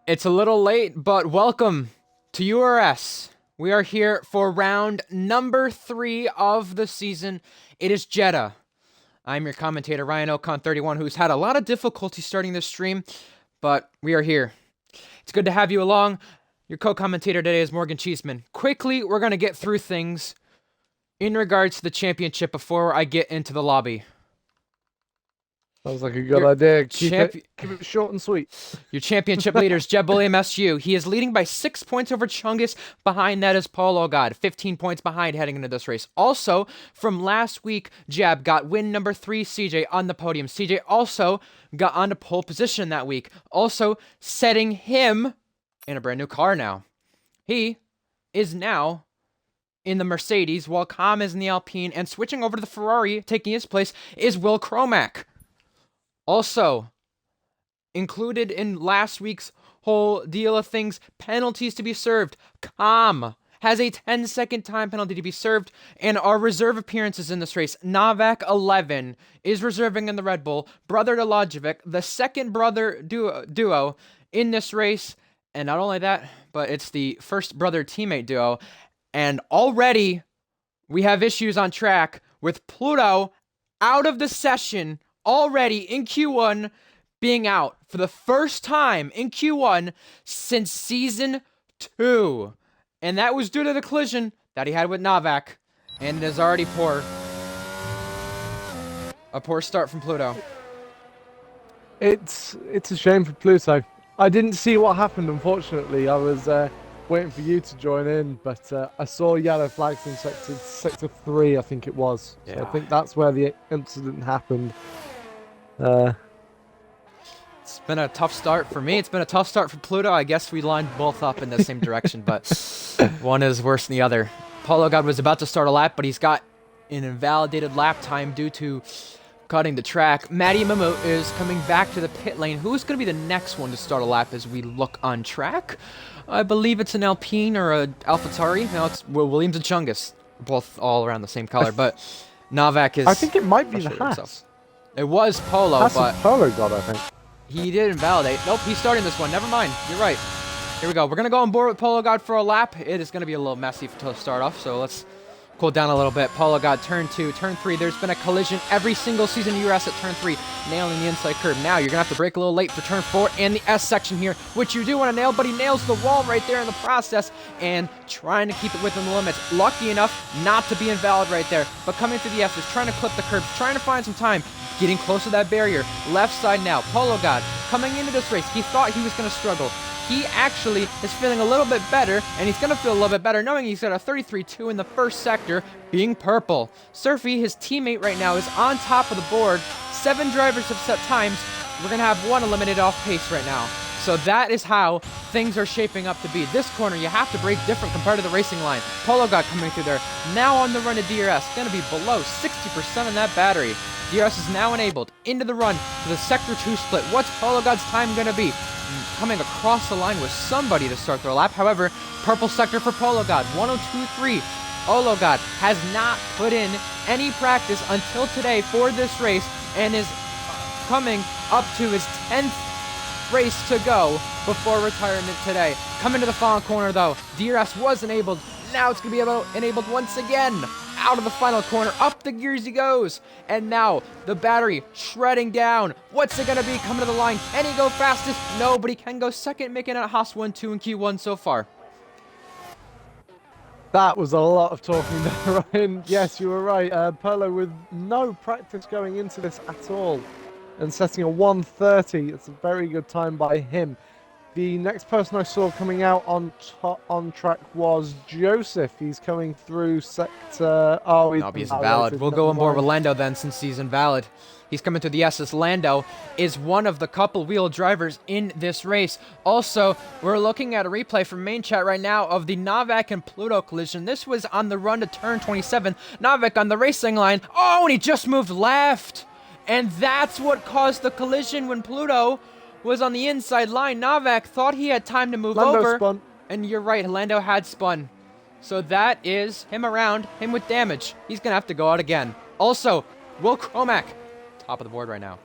It's a little late, but welcome to URS. We are here for round number 3 of the season. It is Jeddah. I'm your commentator, Ryan Ocon31, who's had a lot of difficulty starting this stream, but we are here. It's good to have you along. Your co-commentator today is Morgan Cheeseman. Quickly, we're going to get through things in regards to the championship before I get into the lobby. Sounds like a good idea. Keep it short and sweet. Your championship leaders, Jeb William SU. He is leading by 6 points over Chungus. Behind that is Paulo God, 15 points behind heading into this race. Also, from last week, Jeb got win number 3, CJ, on the podium. CJ also got onto pole position that week, also setting him in a brand new car now. He is now in the Mercedes, while Cam is in the Alpine, and switching over to the Ferrari, taking his place, is Will Cromack. Also, included in last week's whole deal of things, penalties to be served. Cam has a 10-second time penalty to be served, and our reserve appearances in this race. Novak 11 is reserving in the Red Bull, brother to Lojovic, the second brother duo in this race, and not only that, but it's the first brother teammate duo, and already we have issues on track with Pluto out of the session already in Q1, being out for the first time in Q1 since Season 2. And that was due to the collision that he had with Novak. And it is already poor. A poor start from Pluto. It's a shame for Pluto. I didn't see what happened, unfortunately. I was waiting for you to join in, but I saw yellow flags in sector 3, I think it was. Yeah. So I think that's where the incident happened. It's been a tough start for me. It's been a tough start for Pluto. I guess we lined both up in the same direction, but one is worse than the other. Paulo God was about to start a lap, but he's got an invalidated lap time due to cutting the track. Matty Mamu is coming back to the pit lane. Who's going to be the next one to start a lap as we look on track? I believe it's an Alpine or an AlphaTauri. No, it's Williams and Chungus. Both all around the same color, but Novak is... I think it might be the Haas. It was Polo, Haas but... Polo God, I think. He did invalidate. Nope, he's starting this one. Never mind. You're right. Here we go. We're going to go on board with Polo God for a lap. It is going to be a little messy to start off, so let's cool down a little bit. Polo God, turn 2, turn 3. There's been a collision every single season URS at turn 3, nailing the inside curve. Now, you're going to have to brake a little late for turn 4 and the S section here, which you do want to nail, but he nails the wall right there in the process and trying to keep it within the limits. Lucky enough not to be invalid right there, but coming through the S is trying to clip the curb, trying to find some time. Getting close to that barrier. Left side now. Polo God coming into this race. He thought he was going to struggle. He actually is feeling a little bit better, and he's going to feel a little bit better knowing he's got a 33-2 in the first sector, being purple. Surfy, his teammate right now, is on top of the board. 7 drivers have set times. We're going to have 1 eliminated off pace right now. So that is how things are shaping up to be. This corner, you have to brake different compared to the racing line. Polo God coming through there. Now on the run to DRS. Going to be below 60% on that battery. DRS is now enabled into the run to the Sector 2 split. What's Paulo God's time going to be? Coming across the line with somebody to start their lap. However, purple sector for Paulo God. 102.3. Paulo God has not put in any practice until today for this race and is coming up to his 10th race to go before retirement today. Coming to the final corner though. DRS was enabled. Now it's going to be enabled once again. Out of the final corner, up the gears he goes. And now, the battery shredding down. What's it going to be coming to the line? Can he go fastest? No, but he can go second, making it Haas 1-2 in Q1 so far. That was a lot of talking there, Ryan. Yes, you were right. Polo with no practice going into this at all. And setting a 1:30. It's a very good time by him. The next person I saw coming out on track was Joseph. He's coming through sector... Oh, he's invalid. We'll go on board with Lando then, since he's invalid. He's coming through the SS. Lando is one of the couple wheel drivers in this race. Also, we're looking at a replay from main chat right now of the Novak and Pluto collision. This was on the run to turn 27. Novak on the racing line. Oh, and he just moved left. And that's what caused the collision when Pluto was on the inside line. Novak thought he had time to move over. Spun. And you're right, Lando had spun. So that is him around, him with damage. He's going to have to go out again. Also, Will Cromack, top of the board right now.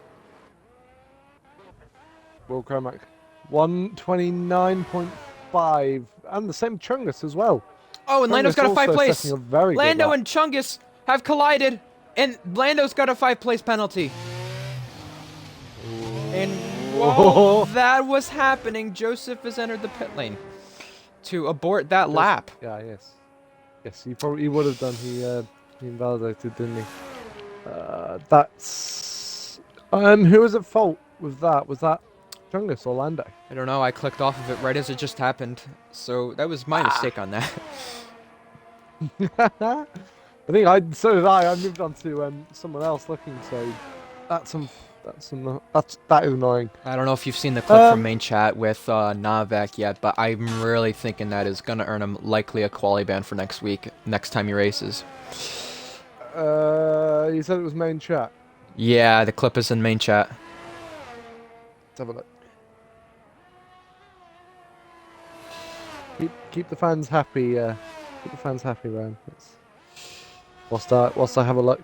Will Cromack 129.5. And the same Chungus as well. Oh, and Lando's got a 5th also place. setting a very good Lando lap. and Chungus have collided, and Lando's got a 5th place penalty. And while that was happening, Joseph has entered the pit lane to abort that lap. Yeah, yes. Yes, he would have done. He invalidated, didn't he? That's... who was at fault with that? Was that Chungus or Lando? I don't know, I clicked off of it right as it just happened. So that was my mistake on that. I think so did I. I moved on to someone else looking, so that is annoying. I don't know if you've seen the clip from main chat with Navek yet, but I'm really thinking that is gonna earn him likely a quali ban for next week, next time he races. You said it was main chat. Yeah, the clip is in main chat. Let's have a look. Keep the fans happy. Keep the fans happy, man. Whilst I have a look.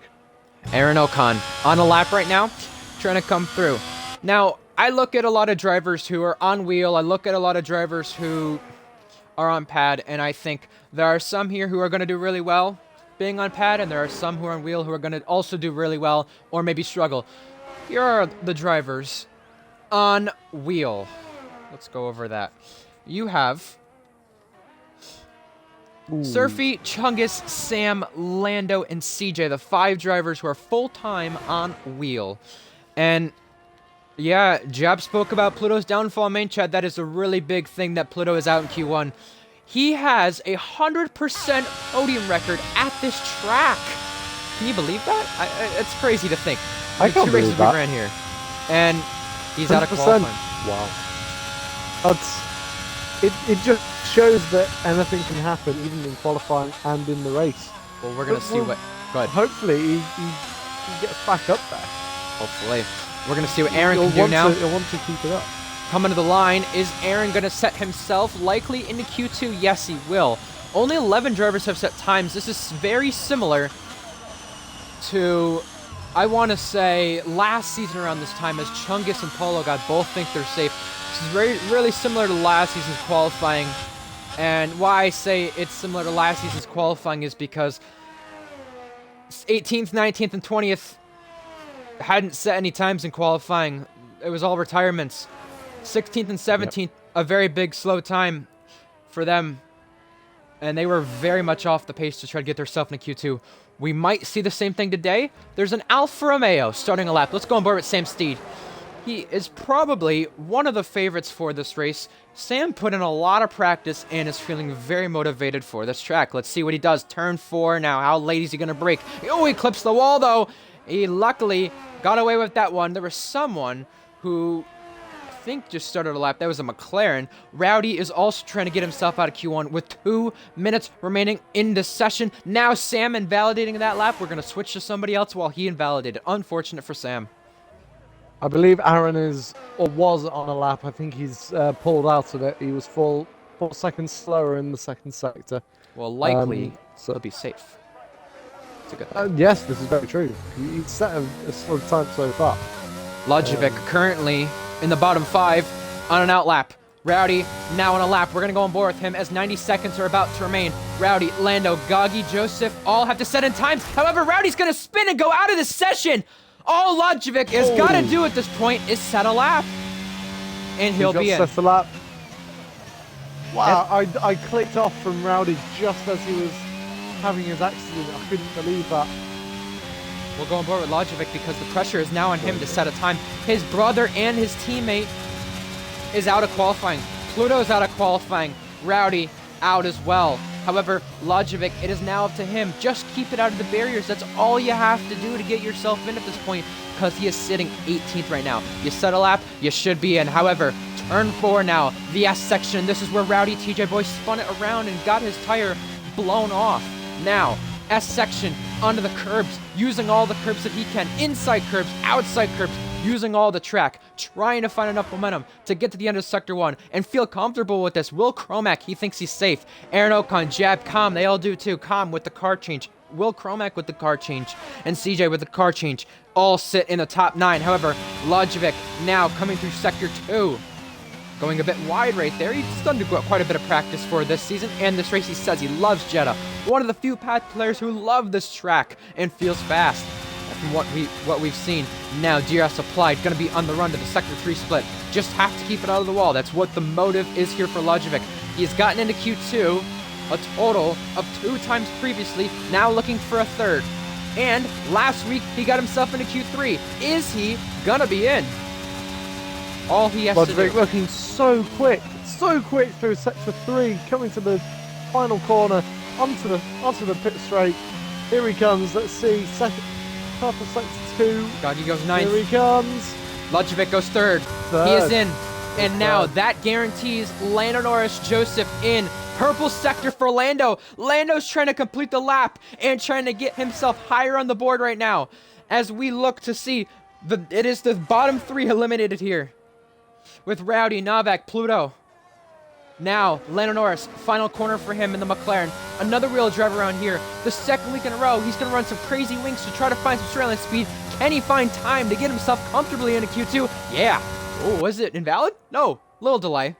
Aaron Ocon on a lap right now, trying to come through. Now, I look at a lot of drivers who are on wheel. I look at a lot of drivers who are on pad, and I think there are some here who are going to do really well being on pad, and there are some who are on wheel who are going to also do really well or maybe struggle. Here are the drivers on wheel. Let's go over that. You have Surfy, Chungus, Sam, Lando, and CJ, the 5 drivers who are full-time on wheel. And yeah, Jab spoke about Pluto's downfall in main chat. That is a really big thing that Pluto is out in Q1. He has a 100% podium record at this track. Can you believe that? It's crazy to think. I can't believe that. We ran here, and he's out of qualifying. Wow. It just shows that anything can happen, even in qualifying and in the race. Well, we're gonna see what. Go ahead. Hopefully, he gets back up there. Hopefully, we're gonna see what Aaron can do now. He'll want to keep it up. Coming to the line, is Aaron gonna set himself likely into Q2? Yes, he will. Only 11 drivers have set times. This is very similar to, I want to say, last season around this time, as Chungus and Polo God both think they're safe. This is really similar to last season's qualifying. And why I say it's similar to last season's qualifying is because 18th, 19th, and 20th hadn't set any times in qualifying. It was all retirements. 16th and 17th, a very big slow time for them. And they were very much off the pace to try to get themselves into Q2. We might see the same thing today. There's an Alfa Romeo starting a lap. Let's go on board with Sam Steed. He is probably one of the favorites for this race. Sam put in a lot of practice and is feeling very motivated for this track. Let's see what he does. Turn 4 now. How late is he going to brake? Oh, he clips the wall, though. He luckily got away with that one. There was someone who I think just started a lap. That was a McLaren. Rowdy is also trying to get himself out of Q1 with 2 minutes remaining in the session. Now Sam invalidating that lap. We're going to switch to somebody else while he invalidated. Unfortunate for Sam. I believe Aaron was on a lap. I think he's pulled out of it. He was 4 seconds slower in the second sector. Well, likely he'll be safe. It's a good thing. Yes, this is very true. He's set a slow time so far. Lajovic currently in the bottom 5 on an outlap. Rowdy now on a lap. We're going to go on board with him as 90 seconds are about to remain. Rowdy, Lando, Goggy, Joseph all have to set in times. However, Rowdy's going to spin and go out of this session. All Lajovic has got to do at this point is set a lap. And he'll be in. Set the lap. Wow, I clicked off from Rowdy just as he was having his accident. I couldn't believe that. We'll go on board with Lajovic because the pressure is now on him to set a time. His brother and his teammate is out of qualifying. Pluto's out of qualifying. Rowdy out as well. However, Lajovic, it is now up to him. Just keep it out of the barriers. That's all you have to do to get yourself in at this point because he is sitting 18th right now. You set a lap, you should be in. However, turn 4 now, the S section. This is where Rowdy TJ Boy spun it around and got his tire blown off. Now, S section onto the curbs, using all the curbs that he can. Inside curbs, outside curbs, using all the track, trying to find enough momentum to get to the end of Sector 1 and feel comfortable with this. Will Cromack, he thinks he's safe. Aaron Ocon, Jab, Com, they all do too. Com with the car change. Will Cromack with the car change. And CJ with the car change. All sit in the top 9. However, Lajovic now coming through Sector 2. going a bit wide right there. He's done quite a bit of practice for this season, and this race he says he loves Jeddah. One of the few pad players who love this track and feels fast. From what we've seen, now DRS applied, going to be on the run to the Sector 3 split. Just have to keep it out of the wall. That's what the motive is here for Lajovic. He has gotten into Q2 a total of 2 times previously, now looking for a third. And last week, he got himself into Q3. Is he going to be in? All he has to do. Looking so quick through Sector 3, coming to the final corner, onto the pit straight. Here he comes, let's see, half of Sector 2. God, he goes 9th. Here he comes. Lajovic goes 3rd. He is in. And now that guarantees Lando Norris Joseph in. Purple sector for Lando. Lando's trying to complete the lap and trying to get himself higher on the board right now. As we look to see, it is the bottom 3 eliminated here. With Rowdy, Novak, Pluto. Now, Lando Norris, final corner for him in the McLaren. Another real driver around here. The second week in a row, he's going to run some crazy wings to try to find some straight line speed. Can he find time to get himself comfortably into Q2? Yeah. Oh, was it invalid? No. Little delay.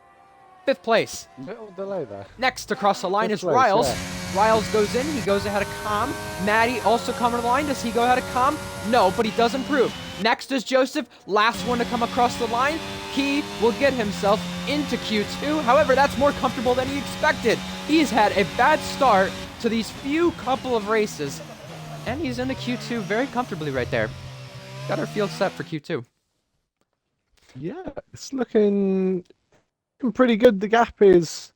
5th place. Little delay there. Next across the line is place, Riles. yeah. Riles goes in. He goes ahead of Com. Maddie also coming to the line. Does he go ahead of Com? No, but he does improve. Next is Joseph. Last one to come across the line. He will get himself into Q2. However, that's more comfortable than he expected. He's had a bad start to these few couple of races. And he's into Q2 very comfortably right there. Got our field set for Q2. Yeah, it's looking pretty good. The gap is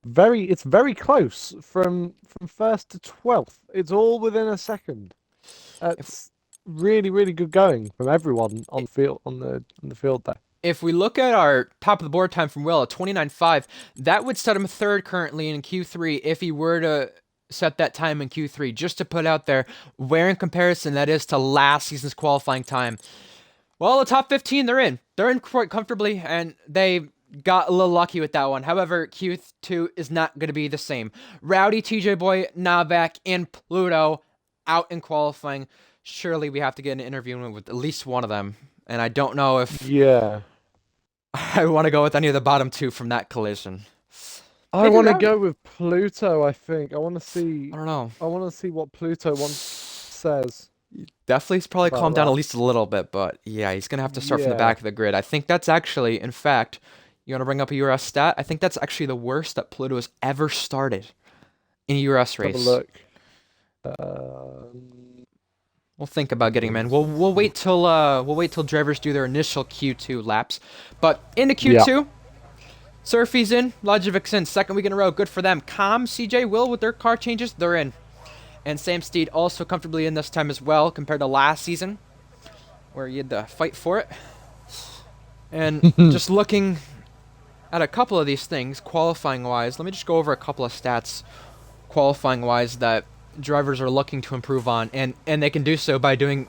very close from 1st to 12th. It's all within a second. It's really good going from everyone on the field there. If we look at our top of the board time from Will at 29.5, that would set him 3rd currently in Q3 if he were to set that time in Q3. Just to put out there where in comparison that is to last season's qualifying time. Well, the top 15, they're in. They're in quite comfortably, and they got a little lucky with that one. However, Q2 is not going to be the same. Rowdy, TJ Boy, Novak, and Pluto out in qualifying. Surely we have to get an interview with at least one of them. And I don't know if I want to go with any of the bottom 2 from that collision. I want to go with Pluto, I think. I want to see... I don't know. I want to see what Pluto says. Definitely he's probably calmed down at least a little bit, but yeah, he's going to have to start from the back of the grid. I think that's actually, in fact, you want to bring up a URS stat? I think that's actually the worst that Pluto has ever started in a URS race. Have a look. We'll think about getting him in. We'll wait till drivers do their initial Q2 laps. But into Q2, yeah. Surfy's in, Lajovic's in, 2nd week in a row. Good for them. Com, CJ, Will with their car changes, they're in. And Sam Steed also comfortably in this time as well compared to last season where you had to fight for it. And just looking at a couple of these things qualifying-wise, let me just go over a couple of stats qualifying-wise that drivers are looking to improve on, and they can do so by doing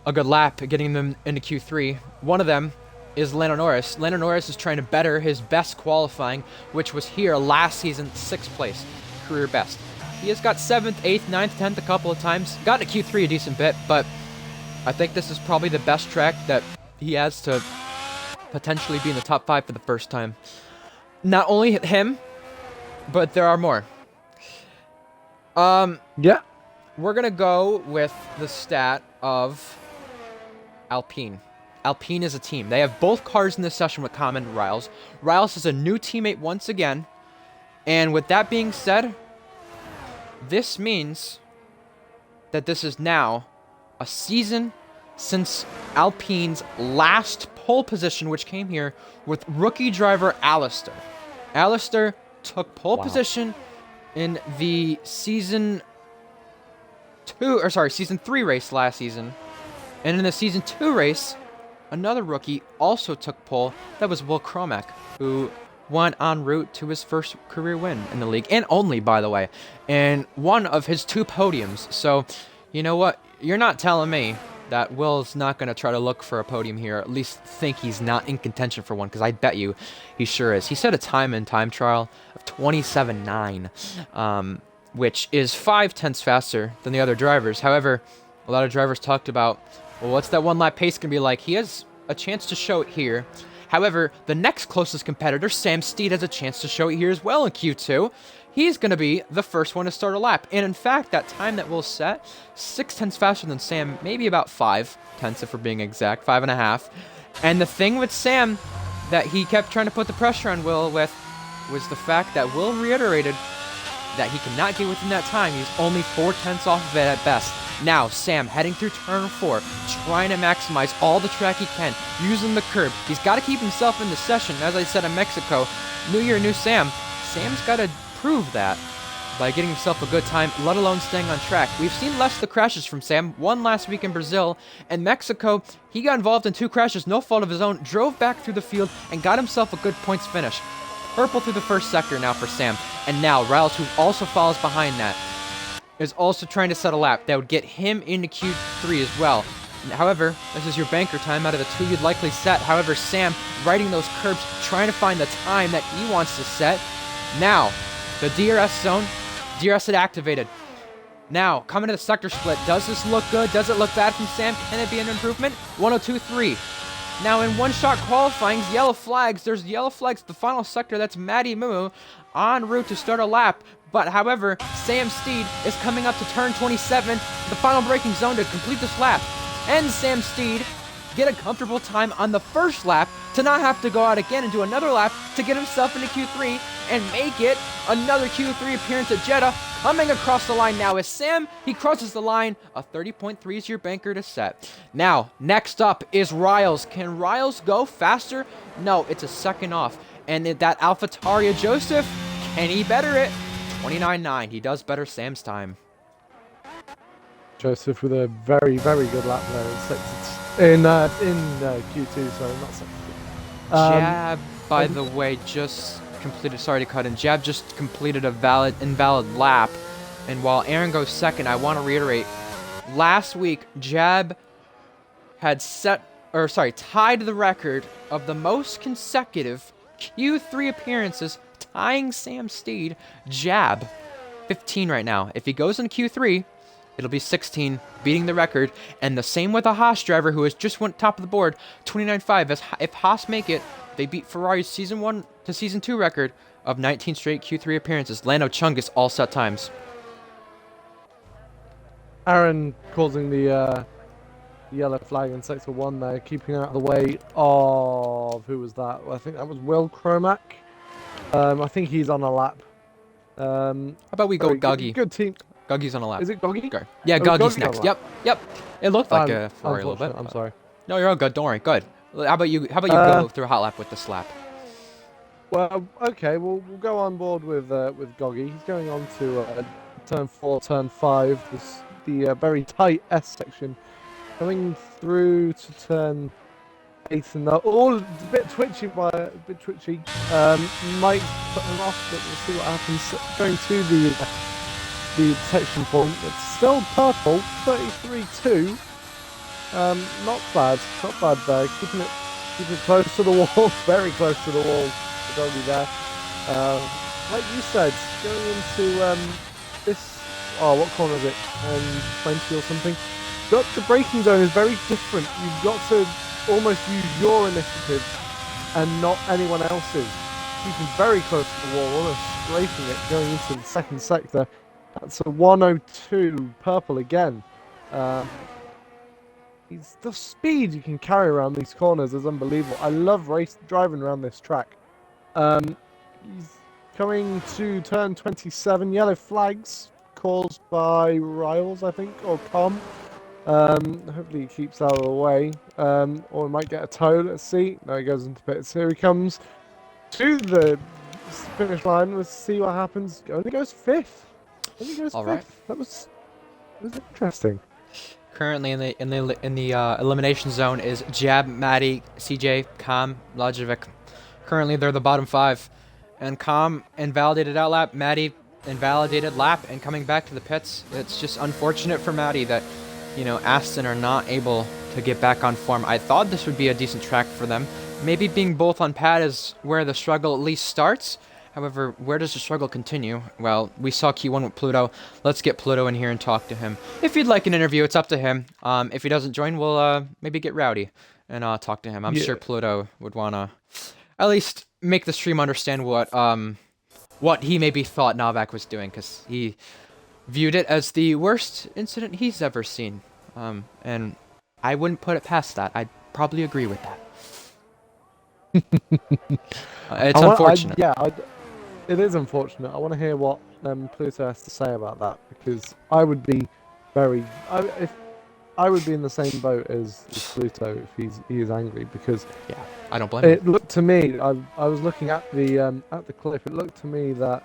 a good lap, getting them into Q3. One of them is Lando Norris. Lando Norris is trying to better his best qualifying, which was here last season, 6th place, career best. He has got 7th, 8th, 9th, 10th a couple of times. Got into Q3 a decent bit, but I think this is probably the best track that he has to potentially be in the top 5 for the first time. Not only him, but there are more. Yeah. We're going to go with the stat of Alpine. Alpine is a team. They have both cars in this session with Common Riles. Riles is a new teammate once again. And with that being said, this means that this is now a season since Alpine's last pole position, which came here with rookie driver Alistair. Alistair took pole position in the season 3 race last season. And in the season 2 race, another rookie also took pole. That was Will Cromack, who went en route to his first career win in the league, and only, by the way, and one of his 2 podiums. So, you know what? You're not telling me that Will's not going to try to look for a podium here, or at least think he's not in contention for one, because I bet you he sure is. He set a time in time trial of 27.9, which is 0.5 faster than the other drivers. However, a lot of drivers talked about, well, what's that one lap pace going to be like? He has a chance to show it here. However, the next closest competitor, Sam Steed, has a chance to show it here as well in Q2. He's going to be the first one to start a lap. And in fact, that time that we'll set, 6/10 faster than Sam, maybe about 5/10 if we're being exact, 5.5. And the thing with Sam that he kept trying to put the pressure on Will with was the fact that Will reiterated that he cannot get within that time. He's only 4/10 off of it at best. Now, Sam heading through turn 4, trying to maximize all the track he can, using the curb. He's got to keep himself in the session. As I said in Mexico, new year, new Sam. Sam's got to prove that by getting himself a good time, let alone staying on track. We've seen less of the crashes from Sam, one last week in Brazil. And Mexico, he got involved in 2 crashes, no fault of his own, drove back through the field, and got himself a good points finish. Purple through the first sector now for Sam. And now, Riles, who also follows behind that, is also trying to set a lap that would get him into Q3 as well. However, this is your banker time out of the 2 you'd likely set. However, Sam riding those curbs, trying to find the time that he wants to set. Now, the DRS zone, DRS had activated. Now, coming to the sector split, does this look good? Does it look bad from Sam? Can it be an improvement? 102.3. Now, in one-shot qualifying, yellow flags. There's yellow flags at the final sector. That's Matty Moo en route to start a lap. But, however, Sam Steed is coming up to turn 27, the final braking zone to complete this lap. And Sam Steed get a comfortable time on the first lap to not have to go out again and do another lap to get himself into Q3 and make it another Q3 appearance at Jeddah. Coming across the line now is Sam. He crosses the line. A 30.3 is your banker to set. Now, next up is Riles. Can Riles go faster? No, it's a second off. And that AlphaTauri Joseph, can he better it? 29.9. He does better Sam's time. Joseph with a very, very good lap there in Q2, sorry, not second. Jab, by the way, just completed, sorry to cut in, Jab just completed a invalid lap. And while Aaron goes second, I want to reiterate, last week, Jab had tied the record of the most consecutive Q3 appearances, tying Sam Steed. Jab, 15 right now. If he goes in Q3, it'll be 16, beating the record. And the same with a Haas driver who has just went top of the board, 29.5. If Haas make it, they beat Ferrari's Season 1 to Season 2 record of 19 straight Q3 appearances. Lando Chungus all set times. Aaron causing the yellow flag in Sector 1 there, keeping out of the way of... Who was that? I think that was Will Cromack. I think he's on a lap. How about we go Guggy? Good team. Guggy's on a lap. Is it Guggy? Go. Yeah, Guggy's next. Yep. It looked like a Ferrari a little bit. I'm sorry. No, you're all good. Don't worry. Good. How about you go through a hot lap with the slap? Well, okay. We'll go on board with Goggy. He's going on to turn 4, turn 5. The very tight S section, going through to turn 8, and they're all a bit twitchy. Might put them off, but we'll see what happens. Going to the detection point. It's still purple, 33.2. Not bad there. Keeping it close to the wall, very close to the wall. The Doggy there. Like you said, going into this. Oh, what corner is it? 20 or something. The braking zone is very different. You've got to almost use your initiative and not anyone else's. Keeping very close to the wall, almost scraping it, going into the second sector. That's a 102 purple again. The speed you can carry around these corners is unbelievable. I love driving around this track. He's coming to turn 27. Yellow flags caused by Riles, I think, or Com. Hopefully he keeps out of the way. Or he might get a tow. Let's see. No, he goes into pits. Here he comes to the finish line. Let's see what happens. Only goes 5th. All right. That was interesting. Currently in the elimination zone is Jab, Matty, CJ, Com, Lajovic. Currently they're the bottom 5, and Com invalidated out lap. Matty invalidated lap, and coming back to the pits. It's just unfortunate for Matty that Aston are not able to get back on form. I thought this would be a decent track for them. Maybe being both on pad is where the struggle at least starts. However, where does the struggle continue? Well, we saw Q1 with Pluto. Let's get Pluto in here and talk to him. If he'd like an interview, it's up to him. If he doesn't join, we'll maybe get rowdy and talk to him. I'm sure Pluto would want to at least make the stream understand what he maybe thought Novak was doing, because he viewed it as the worst incident he's ever seen. And I wouldn't put it past that. I'd probably agree with that. It's unfortunate. It is unfortunate. I want to hear what Pluto has to say about that, because I would be if I would be in the same boat as Pluto if he is angry, because I don't blame him. It looked to me, I was looking at the clip. It looked to me that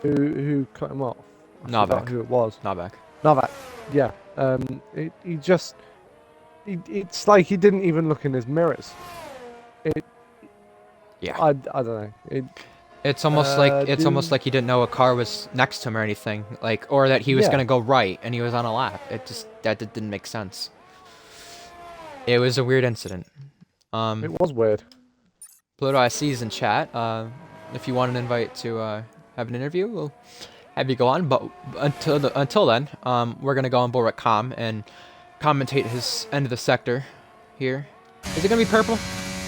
who cut him off? I forgot who it was. Novak. Yeah. It's like he didn't even look in his mirrors. I don't know. It's almost like he didn't know a car was next to him or anything, or that he was gonna go right and he was on a lap. That didn't make sense. It was a weird incident. It was weird. Pluto, I see he's in chat. If you want an invite to have an interview, we'll have you go on. But until then, we're gonna go on board with Com and commentate his end of the sector here. Is it gonna be purple?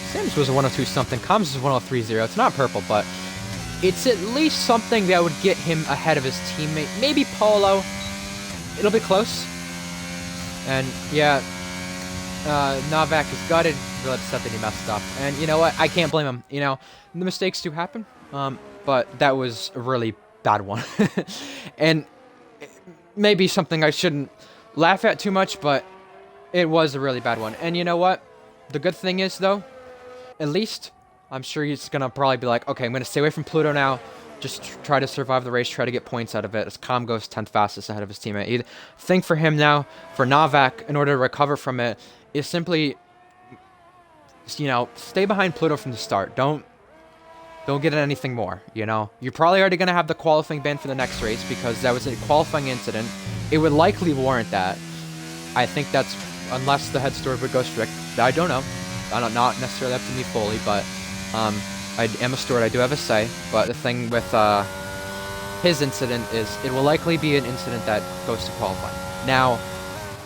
Sam's was a 102 something. Com's is 1030. It's not purple, but it's at least something that would get him ahead of his teammate. Maybe Polo. It'll be close. And yeah, Novak is gutted. Really upset that he messed up. And you know what? I can't blame him. You know, the mistakes do happen. But that was a really bad one. And maybe something I shouldn't laugh at too much, but it was a really bad one. And you know what? The good thing is, though, at least I'm sure he's going to probably be like, okay, I'm going to stay away from Pluto now. Just try to survive the race, try to get points out of it, as Com goes 10th fastest ahead of his teammate. The thing for him now, for Novak, in order to recover from it, is simply, you know, stay behind Pluto from the start. Don't get anything more, you know? You're probably already going to have the qualifying ban for the next race, because that was a qualifying incident. It would likely warrant that. I think that's, unless the head steward would go strict. I don't know. Not necessarily up to me fully, but I am a steward. I do have a say. But the thing with his incident is it will likely be an incident that goes to qualifying. Now,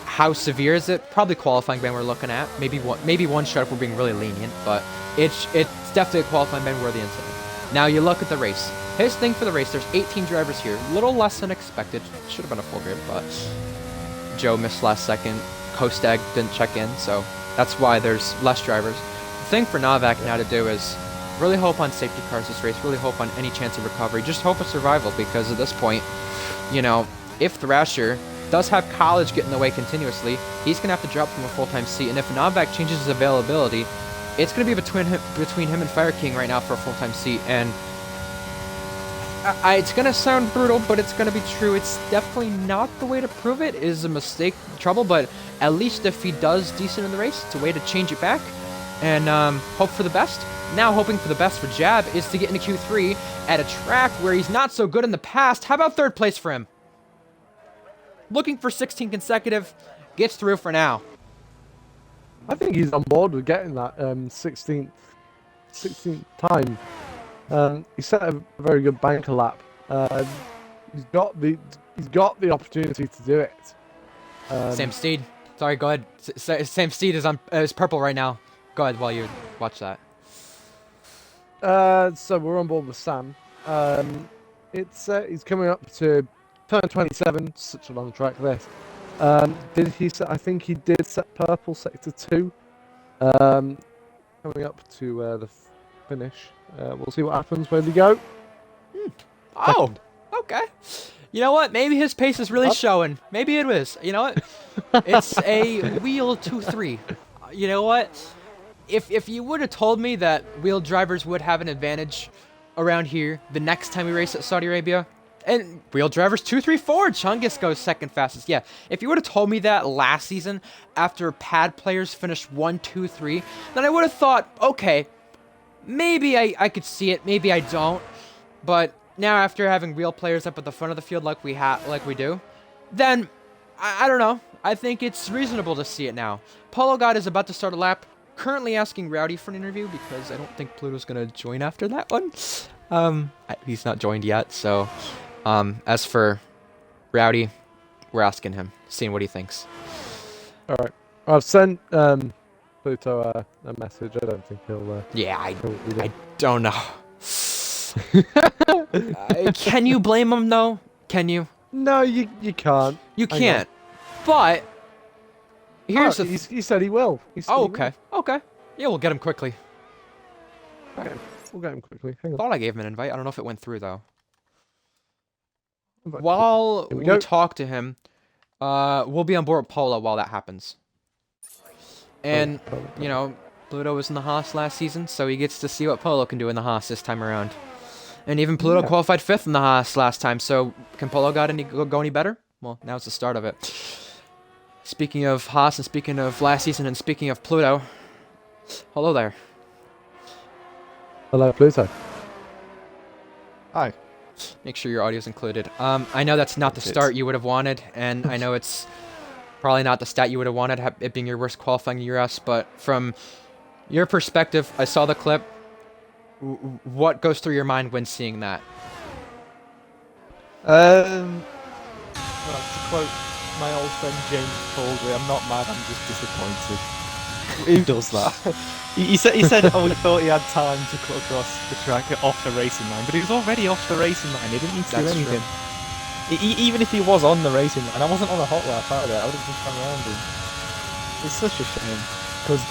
how severe is it? Probably qualifying ban we're looking at. Maybe one shot if we're being really lenient, but it's definitely a qualifying ban worthy incident. Now you look at the race. His thing for the race, there's 18 drivers here. A little less than expected. Should have been a full grid, but Joe missed last second. Kostag didn't check in, so that's why there's less drivers. The thing for Novak now to do is really hope on safety cars this race, really hope on any chance of recovery, just hope of survival, because at this point, you know, if Thrasher does have college get in the way continuously, he's going to have to drop from a full-time seat, and if Novak changes his availability, it's going to be between him and Fire King right now for a full-time seat, and it's going to sound brutal, but it's going to be true. It's definitely not the way to prove it. It is a mistake, trouble, but at least if he does decent in the race, it's a way to change it back and hope for the best. Now, hoping for the best for Jab is to get into Q3 at a track where he's not so good in the past. How about third place for him? Looking for 16 consecutive, gets through for now. I think he's on board with getting that 16th time. He set a very good banker lap. He's got the opportunity to do it. Sam Steed. Sorry, go ahead. Sam Steed is purple right now. Go ahead while you watch that. So we're on board with Sam. He's coming up to turn 27. Such a long track this. Did he set? I think he did set purple sector 2. Coming up to the finish. We'll see what happens. Where they go? Oh, okay. You know what? Maybe his pace is really showing. Maybe it is. You know what? It's a wheel 2-3. You know what? If you would have told me that wheel drivers would have an advantage around here the next time we race at Saudi Arabia, and wheel drivers 2-3-4, Chungus goes second fastest. Yeah, if you would have told me that last season after pad players finished 1-2-3, then I would have thought, okay, maybe I could see it, maybe I don't. But now after having wheel players up at the front of the field like we do, then I don't know. I think it's reasonable to see it now. Polo God is about to start a lap. Currently asking Rowdy for an interview because I don't think Pluto's going to join after that one. He's not joined yet, so as for Rowdy, we're asking him, seeing what he thinks. All right. I've sent Pluto a message. I don't think he'll. Yeah, he'll read it. I don't know. Can you blame him though? Can you? No, you can't. You Hang can't. But here's he said he will. He said Oh, he okay. Okay. Yeah, we'll get him quickly. will. Okay, we'll get him quickly. Hang on. Thought I gave him an invite. I don't know if it went through though. Invite. While Here we we go. talk to him, we'll be on board with Polo while that happens. And you know, Pluto was in the Haas last season, so he gets to see what Polo can do in the Haas this time around. And even Pluto qualified 5th in the Haas last time, so can Polo go any better? Well, now it's the start of it. Speaking of Haas, and speaking of last season, and speaking of Pluto, hello there. Hello, Pluto. Hi. Make sure your audio's included. I know that's not the start you would have wanted, and I know it's probably not the stat you would have wanted, it being your worst qualifying URS, but from your perspective, I saw the clip. What goes through your mind when seeing that? Well, to quote my old friend James Baldwin, I'm not mad, I'm just disappointed. Who does that? he said, oh, he thought he had time to cut across the track off the racing line, but he was already off the racing line. He didn't need to do anything. Even if he was on the racing line, I wasn't on a hot lap either. I would have just gone around him. It's such a shame because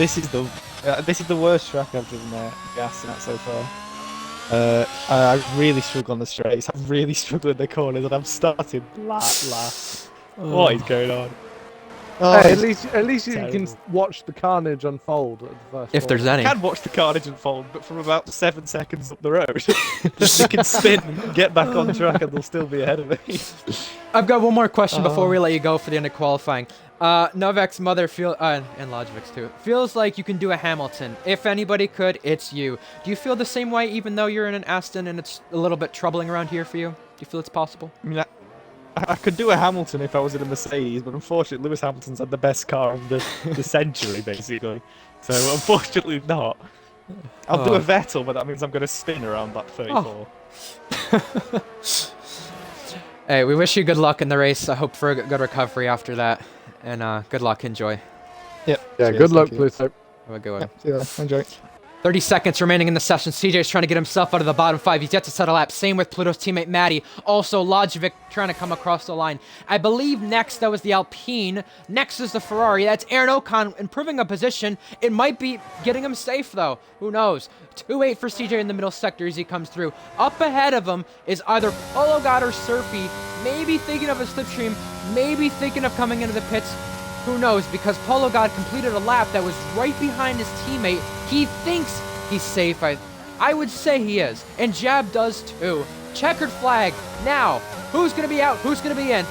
this is the worst track I've driven gas at so far. I really struggle on the straights. I'm really struggling in the corners, and I'm starting last. What is going on? Oh, Hey, at least you terrible. can watch the carnage unfold at the first. If there's any. I can watch the carnage unfold, but from about 7 seconds up the road, they can spin and get back on track, and they'll still be ahead of me. I've got one more question before we let you go for the end of qualifying. Novak's mother and Logivic's too, feels like you can do a Hamilton. If anybody could, it's you. Do you feel the same way even though you're in an Aston and it's a little bit troubling around here for you? Do you feel it's possible? I mean, I could do a Hamilton if I was in a Mercedes, but unfortunately Lewis Hamilton's had the best car of the century, basically. So unfortunately not. I'll do a Vettel, but that means I'm going to spin around that 34. Hey, we wish you good luck in the race. I hope for a good recovery after that. And good luck. Enjoy. Yep. Yeah, Cheers, good luck, thank you. Pluto. Have a good one. Yep, see you later. Enjoy. 30 seconds remaining in the session. CJ's trying to get himself out of the bottom 5. He's yet to set a lap. Same with Pluto's teammate Maddie. Also, Logivic trying to come across the line. I believe next, that was the Alpine. Next is the Ferrari. That's Aaron Ocon improving a position. It might be getting him safe, though. Who knows? 2-8 for CJ in the middle sector as he comes through. Up ahead of him is either Polo God or Surfy. Maybe thinking of a slipstream. Maybe thinking of coming into the pits. Who knows? Because Polo God completed a lap that was right behind his teammate. He thinks he's safe. I would say he is. And Jab does too. Checkered flag. Now, who's going to be out? Who's going to be in?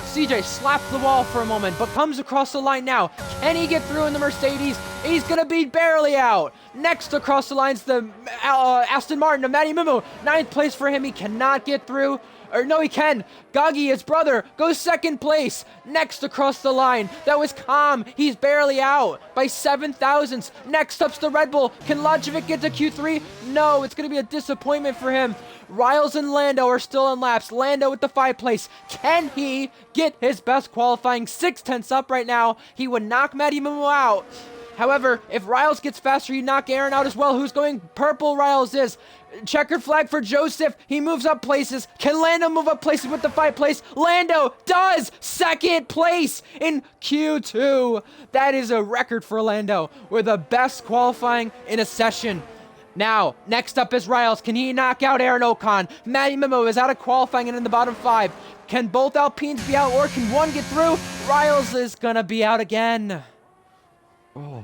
CJ slaps the wall for a moment, but comes across the line now. Can he get through in the Mercedes? He's going to be barely out. Next across the line's the Aston Martin of Matty Mimu. 9th place for him. He cannot get through. Or no, he can. Gagi, his brother, goes 2nd place. Next across the line, that was Calm. He's barely out by 7 thousandths. Next up's the Red Bull. Can Logivic get to Q3? No, it's going to be a disappointment for him. Riles and Lando are still on laps. Lando with the 5th place. Can he get his best qualifying? 6/10 up right now. He would knock Matty Mimu out. However, if Riles gets faster, you knock Aaron out as well. Who's going purple? Riles is. Checkered flag for Joseph. He moves up places. Can Lando move up places with the 5th place? Lando does! 2nd place in Q2. That is a record for Lando. We're the best qualifying in a session. Now, next up is Riles. Can he knock out Aaron Ocon? Matty Mimu is out of qualifying and in the bottom 5. Can both Alpines be out or can one get through? Riles is gonna be out again. Oh.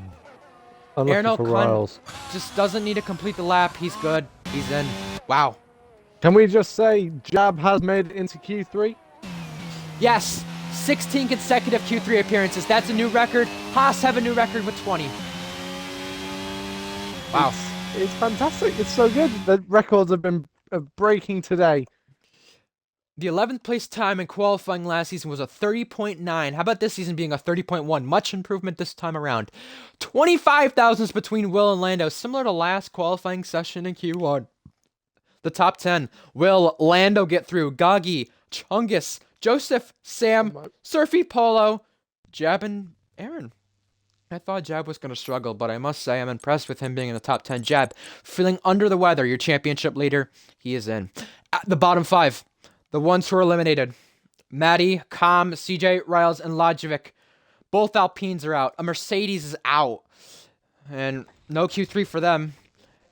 Aaron Unlucky for Ocon Riles. just doesn't need to complete the lap. He's good. He's in. Wow. Can we just say Jab has made it into Q3? Yes. 16 consecutive Q3 appearances. That's a new record. Haas have a new record with 20. Wow. It's fantastic. It's so good. The records have been breaking today. The 11th place time in qualifying last season was a 30.9. How about this season being a 30.1? Much improvement this time around. 25 thousandths between Will and Lando, similar to last qualifying session in Q1. The top 10. Will Lando get through? Gagi, Chungus, Joseph, Sam, Surfy, Polo, Jab, and Aaron. I thought Jab was going to struggle, but I must say I'm impressed with him being in the top 10. Jab, feeling under the weather, your championship leader, he is in. At the bottom 5, the ones who are eliminated. Maddie, Kam, CJ, Riles, and Lajovic. Both Alpines are out. A Mercedes is out. And no Q3 for them.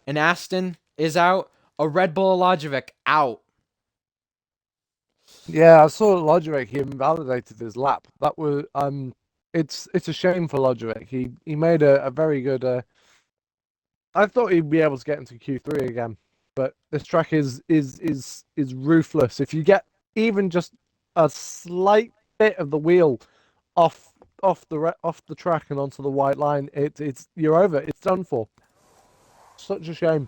An Aston is out. A Red Bull Lajovic out. Yeah, I saw Logic. He invalidated his lap. That was it's a shame for Logic. He made a very good. I thought he'd be able to get into Q3 again, but this track is ruthless. If you get even just a slight bit of the wheel off the track and onto the white line, you're over. It's done for. Such a shame.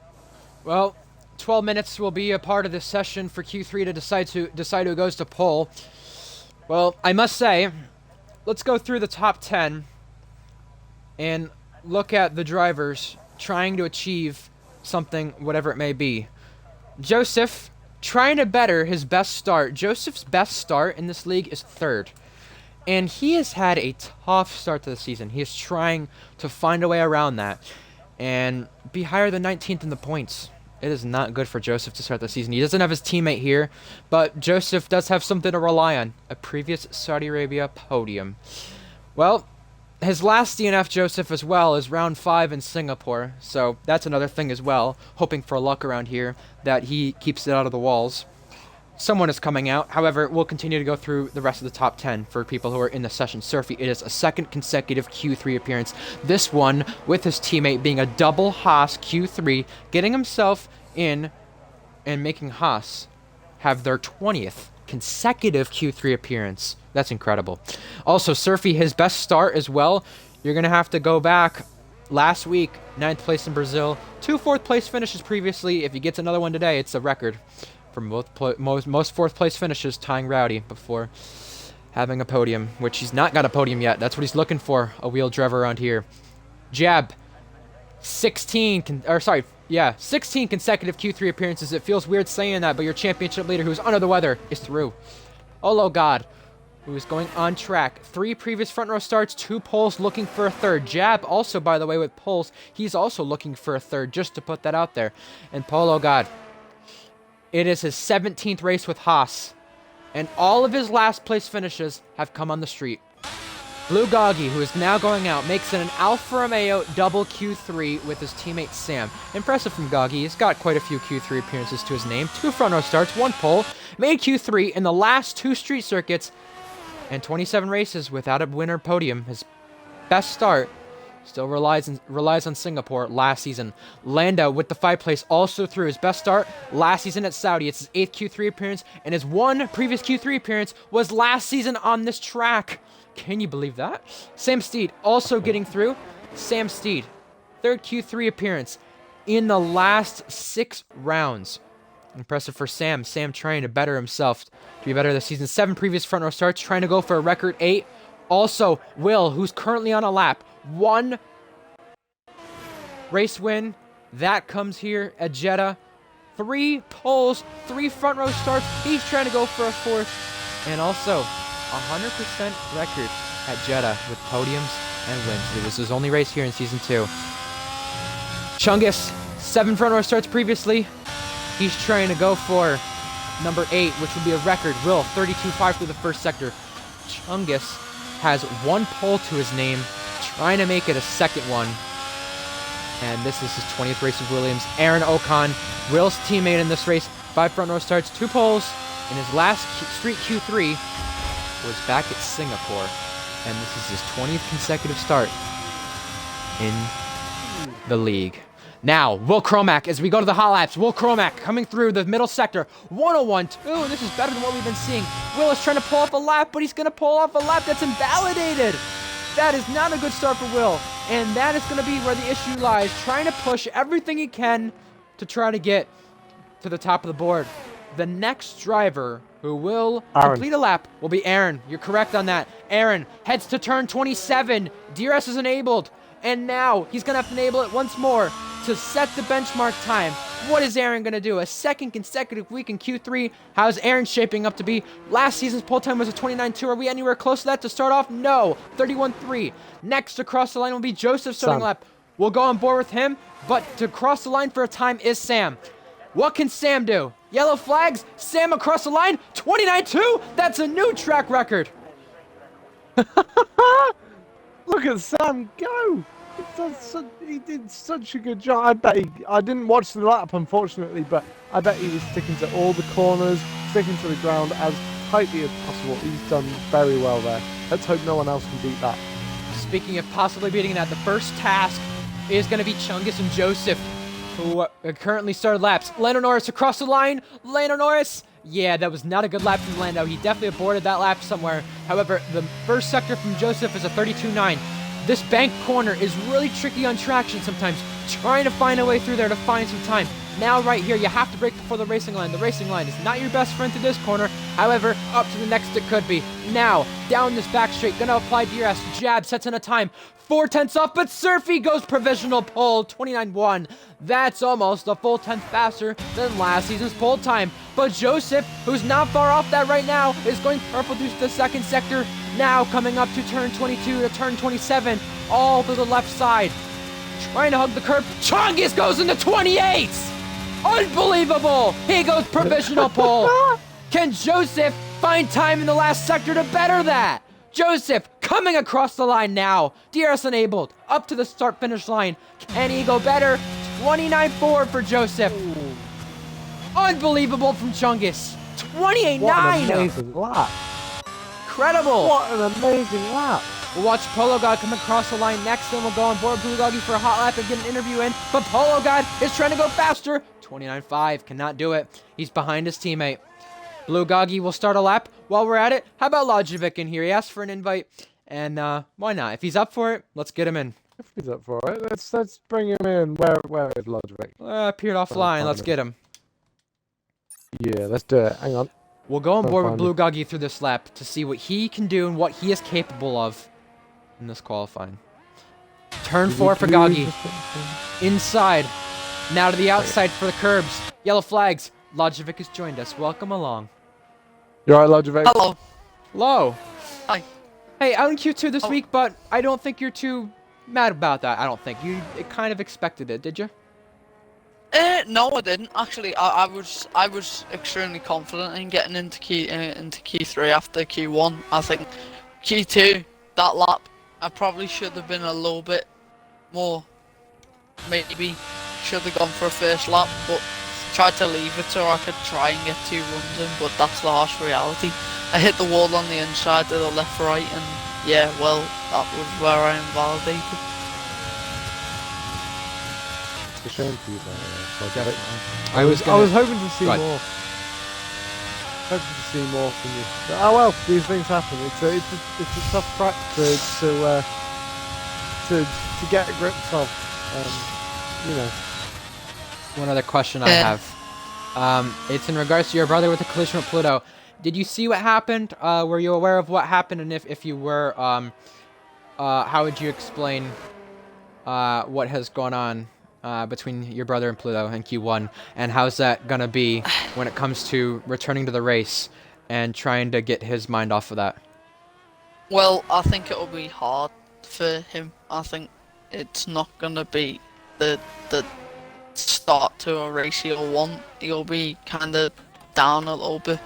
Well, 12 minutes will be a part of this session for Q3 to decide who goes to pole. Well, I must say, let's go through the top 10 and look at the drivers trying to achieve something, whatever it may be. Joseph, trying to better his best start. Joseph's best start in this league is 3rd. And he has had a tough start to the season. He is trying to find a way around that and be higher than 19th in the points. It is not good for Joseph to start the season. He doesn't have his teammate here, but Joseph does have something to rely on. A previous Saudi Arabia podium. Well, his last DNF, Joseph, as well, is round 5 in Singapore. So that's another thing as well. Hoping for luck around here that he keeps it out of the walls. Someone is coming out. However, we'll continue to go through the rest of the top 10 for people who are in the session. Surfy, it is a 2nd consecutive Q3 appearance. This one with his teammate being a double Haas Q3, getting himself in and making Haas have their 20th consecutive Q3 appearance. That's incredible. Also, Surfy, his best start as well. You're going to have to go back last week, 9th place in Brazil, 2 4th place finishes previously. If he gets another one today, it's a record for most 4th place finishes, tying Rowdy before having a podium, which he's not got a podium yet. That's what he's looking for, a wheel driver around here. Jab, 16 consecutive Q3 appearances. It feels weird saying that, but your championship leader who's under the weather is through. Olo God, who is going on track. 3 previous front row starts, 2 poles, looking for a 3rd. Jab also, by the way, with poles, he's also looking for a 3rd, just to put that out there. And Polo God, it is his 17th race with Haas, and all of his last place finishes have come on the street. Blue Goggy, who is now going out, makes it an Alfa Romeo double Q3 with his teammate Sam. Impressive from Goggy. He's got quite a few Q3 appearances to his name. 2 front row starts, 1 pole, made Q3 in the last 2 street circuits, and 27 races without a winner podium. His best start still relies on Singapore last season. Lando with the 5th place also through his best start last season at Saudi. It's his 8th Q3 appearance, and his 1 previous Q3 appearance was last season on this track. Can you believe that? Sam Steed also getting through. Sam Steed, 3rd Q3 appearance in the last 6 rounds. Impressive for Sam. Sam trying to better himself to be better this season. 7 previous front row starts, trying to go for a record 8. Also, Will, who's currently on a lap. 1 race win. That comes here at Jeddah. 3 poles, 3 front row starts. He's trying to go for a 4th. And also, 100% record at Jeddah with podiums and wins. It was his only race here in Season 2. Chungus, 7 front row starts previously. He's trying to go for number 8, which would be a record. Will, 32.5 through the first sector. Chungus has 1 pole to his name, trying to make it a 2nd one. And this is his 20th race with Williams. Aaron Ocon, Will's teammate in this race. 5 front row starts, 2 poles. In his last street Q3 was back at Singapore. And this is his 20th consecutive start in the league. Now, Will Cromack, as we go to the hot laps. Will Cromack coming through the middle sector. 101.2. This is better than what we've been seeing. Will is trying to pull off a lap, but he's going to pull off a lap that's invalidated. That is not a good start for Will. And that is going to be where the issue lies. Trying to push everything he can to try to get to the top of the board. The next driver who will complete a lap will be Aaron. You're correct on that. Aaron heads to turn 27. DRS is enabled. And now he's going to have to enable it once more to set the benchmark time What is Aaron going to do? A second consecutive week in Q3. How's Aaron shaping up to be? Last season's pole time was a 29.2. Are we anywhere close to that to start off? No. 31.3. Next across the line will be Joseph starting Sam. lap. We'll go on board with him, but to cross the line for a time is Sam. What can Sam do? Yellow flags. Sam across the line. 29.2. That's a new track record. Look at Sam go! He did such a good job. I bet I didn't watch the lap, unfortunately, but I bet he was sticking to all the corners, sticking to the ground as tightly as possible. He's done very well there. Let's hope no one else can beat that. Speaking of possibly beating that, the first task is going to be Chungus and Joseph, who currently started laps. Lando Norris across the line. Lando Norris. Yeah, that was not a good lap from Lando. He definitely aborted that lap somewhere. However, the first sector from Joseph is a 32.9. This bank corner is really tricky on traction sometimes, trying to find a way through there to find some time. Now right here, you have to brake before the racing line. The racing line is not your best friend through this corner. However, up to the next it could be. Now, down this back straight, gonna apply DRS. Jab sets in a time. 4/10 off, but Surfy goes provisional pole, 29.1. That's almost a full tenth faster than last season's pole time. But Joseph, who's not far off that right now, is going purple through the second sector. Now coming up to turn 22 to turn 27, all to the left side. Trying to hug the curb. Chungus goes into 28s! Unbelievable! He goes provisional pole. Can Joseph find time in the last sector to better that? Joseph coming across the line now. DRS enabled. Up to the start-finish line. Can he go better? 29.4 for Joseph. Ooh, Unbelievable from Chungus. 28.9. what an amazing lap! Incredible. What an amazing lap! We'll watch Polo God come across the line next, then we'll go on board Blue Doggy for a hot lap and get an interview in. But Polo God is trying to go faster. 29.5, cannot do it. He's behind his teammate. Blue Goggy will start a lap. While we're at it, how about Lojovic in here? He asked for an invite, and why not? If he's up for it, let's get him in. If he's up for it, let's bring him in. Where is Lojovic? Appeared offline. Let's get him. Yeah, let's do it. Hang on. We'll go on I'll board with find Blue him. Goggy through this lap to see what he can do and what he is capable of in this qualifying. Turn 4 for Goggy. Inside. Now to the outside for the curbs. Yellow flags. Lojovic has joined us. Welcome along. You alright, Lojovic? Hello. Hello. Hi. Hey, out in Q2 this Oh. week, but I don't think you're too mad about that. I don't think. You kind of expected it, did you? No, I didn't. Actually, I was extremely confident in getting into Q3 after Q1. I think Q2, that lap, I probably should have been a little bit more. Maybe should have gone for a first lap, but tried to leave it so I could try and get 2 runs in. But that's the harsh reality. I hit the wall on the inside to the left, right, and yeah, well, that was where I invalidated. It's a shame for you, Lojovic. I was I was hoping to see Go ahead. more. Hoping to see more from you. But, oh well, these things happen. It's a tough track to get grips of. You know. One other question I have. It's in regards to your brother with the collision with Pluto. Did you see what happened? Were you aware of what happened? And if you were, how would you explain what has gone on between your brother and Pluto in Q1? And how's that going to be when it comes to returning to the race and trying to get his mind off of that? Well, I think it'll be hard for him. I think it's not gonna be the start to a race he'll want. He'll be kind of down a little bit,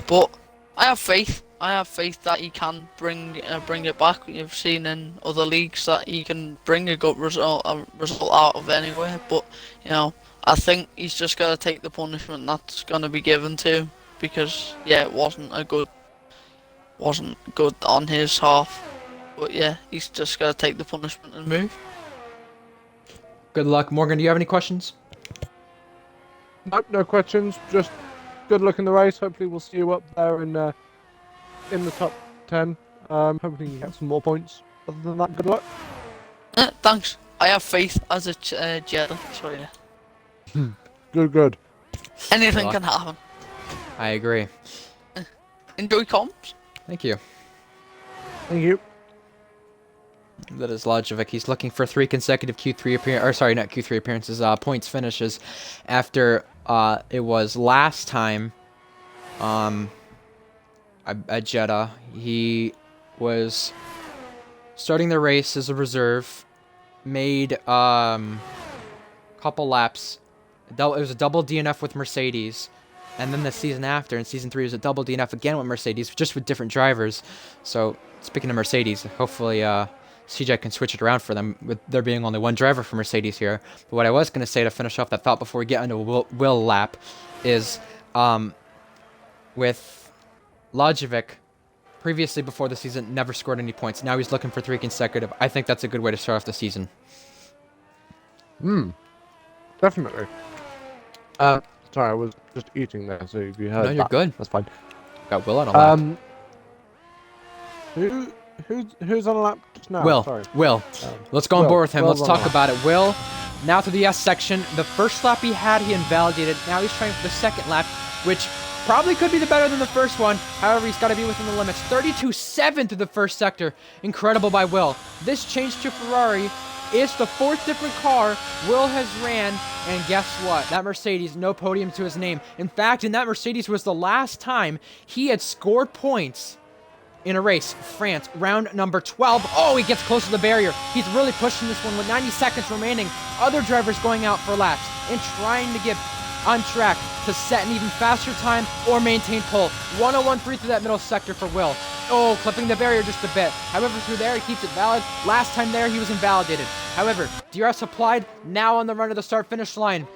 but I have faith. I have faith that he can bring it back. You've seen in other leagues that he can bring a good result out of anywhere. But you know, I think he's just gonna take the punishment that's gonna be given to him because yeah, it wasn't good on his half. But yeah, he's just gonna take the punishment and move. Good luck. Morgan, do you have any questions? Nope, no questions. Just good luck in the race. Hopefully, we'll see you up there in the top 10. Hopefully, you get some more points. Other than that, good luck. Thanks. I have faith as a Jedi, so yeah. Good. Anything luck. can happen. I agree. Enjoy comms. Thank you. Thank you. That is Lojovic. He's looking for 3 consecutive Q3 appearances, or sorry, not Q3 appearances, points finishes after it was last time at Jeddah. He was starting the race as a reserve, made couple laps. It was a double DNF with Mercedes. And then the season after, in Season 3, was a double DNF again with Mercedes, just with different drivers. So, speaking of Mercedes, hopefully CJ can switch it around for them, with there being only one driver for Mercedes here. But what I was going to say to finish off that thought before we get into Will lap is, with Lojovic, previously before the season, never scored any points. Now he's looking for 3 consecutive. I think that's a good way to start off the season. Definitely. Sorry, I was just eating there, so if you heard No, you're that, good. that's fine. Got Will on a lap. Who's on a lap just now? Will. Sorry. Will. Let's go on Will. board with him. Will's Let's on talk lap. about it. Will, now to the S section. The first lap he had, he invalidated. Now he's trying for the second lap, which probably could be the better than the first one. However, he's got to be within the limits. 32.7 through the first sector. Incredible by Will. This change to Ferrari is the 4th different car Will has ran, and guess what? That Mercedes, no podium to his name. In fact, in that Mercedes was the last time he had scored points in a race. France, round number 12. Oh, he gets close to the barrier. He's really pushing this one with 90 seconds remaining. Other drivers going out for laps and trying to get on track to set an even faster time or maintain pole. 101.3 through that middle sector for Will. Oh, clipping the barrier just a bit. However, through there, he keeps it valid. Last time there, he was invalidated. However, DRS applied, now on the run to the start-finish line.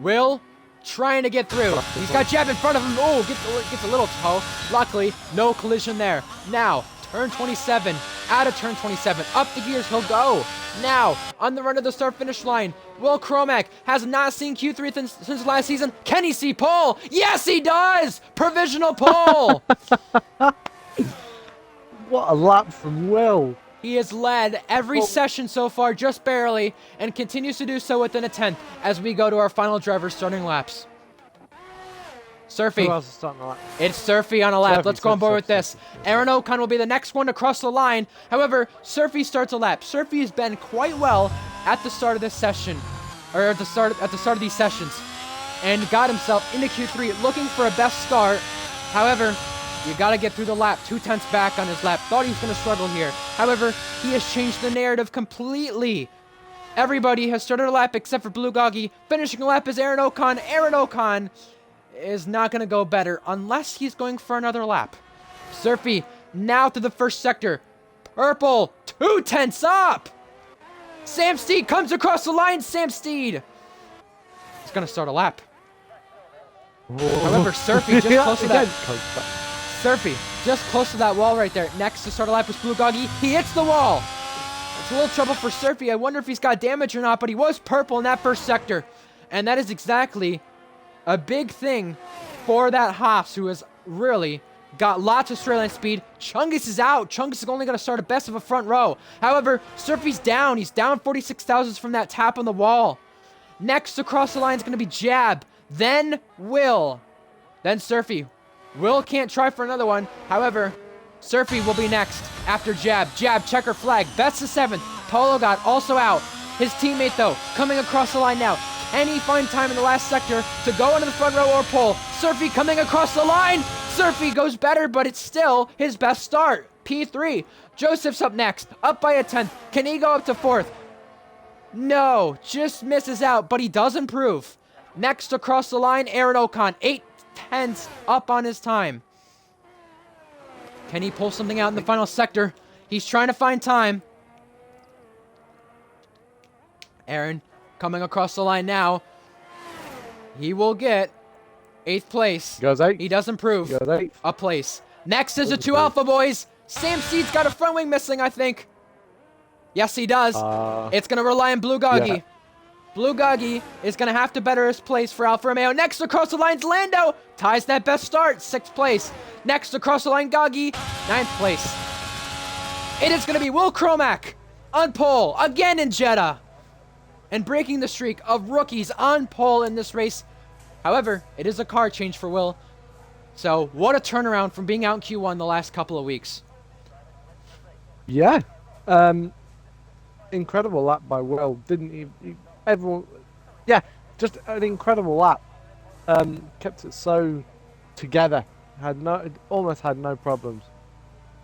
Will trying to get through. He's got Jeb in front of him. Oh, gets a little toe. Luckily, no collision there. Now, turn 27. Out of turn 27. Up the gears, he'll go. Now, on the run to the start-finish line, Will Cromack has not seen Q3 since last season. Can he see pole? Yes, he does! Provisional pole! What a lap from Will. He has led every session so far, just barely, and continues to do so within a 10th as we go to our final driver starting laps. Surfy. Who else is starting the lap? It's Surfy on a lap. Surfy, Let's go on board Surfy, with this. Surfy. Aaron Ocon will be the next one to cross the line. However, Surfy starts a lap. Surfy has been quite well at the start of this session, or at the start of these sessions, and got himself into Q3 looking for a best start. However, you gotta get through the lap. 2/10 back on his lap. Thought he was gonna struggle here. However, he has changed the narrative completely. Everybody has started a lap except for Blue Goggy. Finishing a lap is Aaron Ocon. Aaron Ocon is not going to go better unless he's going for another lap. Surfy now to the first sector. Purple, 2/10 up. Sam Steed comes across the line. Sam Steed is going to start a lap. However, Surfy just close to that. Surfy just close to that wall right there. Next to start a lap was Blue Goggy. He hits the wall. It's a little trouble for Surfy. I wonder if he's got damage or not, but he was purple in that first sector. And that is exactly a big thing for that Haas, who has really got lots of straight line speed. Chungus is out. Chungus is only going to start a best of a front row. However, Surfy's down. He's down 46 thousandths from that tap on the wall. Next across the line is going to be Jab. Then Will. Then Surfy. Will can't try for another one. However, Surfy will be next after Jab. Jab, checker flag. Best of 7th. Polo got also out. His teammate, though, coming across the line now. Can he find time in the last sector to go into the front row or pole? Surfy coming across the line. Surfy goes better, but it's still his best start. P3. Joseph's up next. Up by a 10th. Can he go up to 4th? No. Just misses out, but he does improve. Next across the line, Aaron Ocon. 8/10 up on his time. Can he pull something out in the final sector? He's trying to find time. Aaron coming across the line now. He will get 8th place. Goes 8. He does improve Goes 8. a place. Next is the Goes 2 8. Alpha Boys. Sam Steed's got a front wing missing, I think. Yes, he does. It's going to rely on Blue Goggy. Yeah. Blue Goggy is going to have to better his place for Alfa Romeo. Next across the line's Lando. Ties that best start. 6th place. Next across the line, Goggy. 9th place. It is going to be Will Cromack on pole again in Jeddah, and breaking the streak of rookies on pole in this race. However, it is a car change for Will. So, what a turnaround from being out in Q1 the last couple of weeks. Yeah. incredible lap by Will, didn't he? Everyone, yeah, just an incredible lap. Kept it so together. Almost had no problems.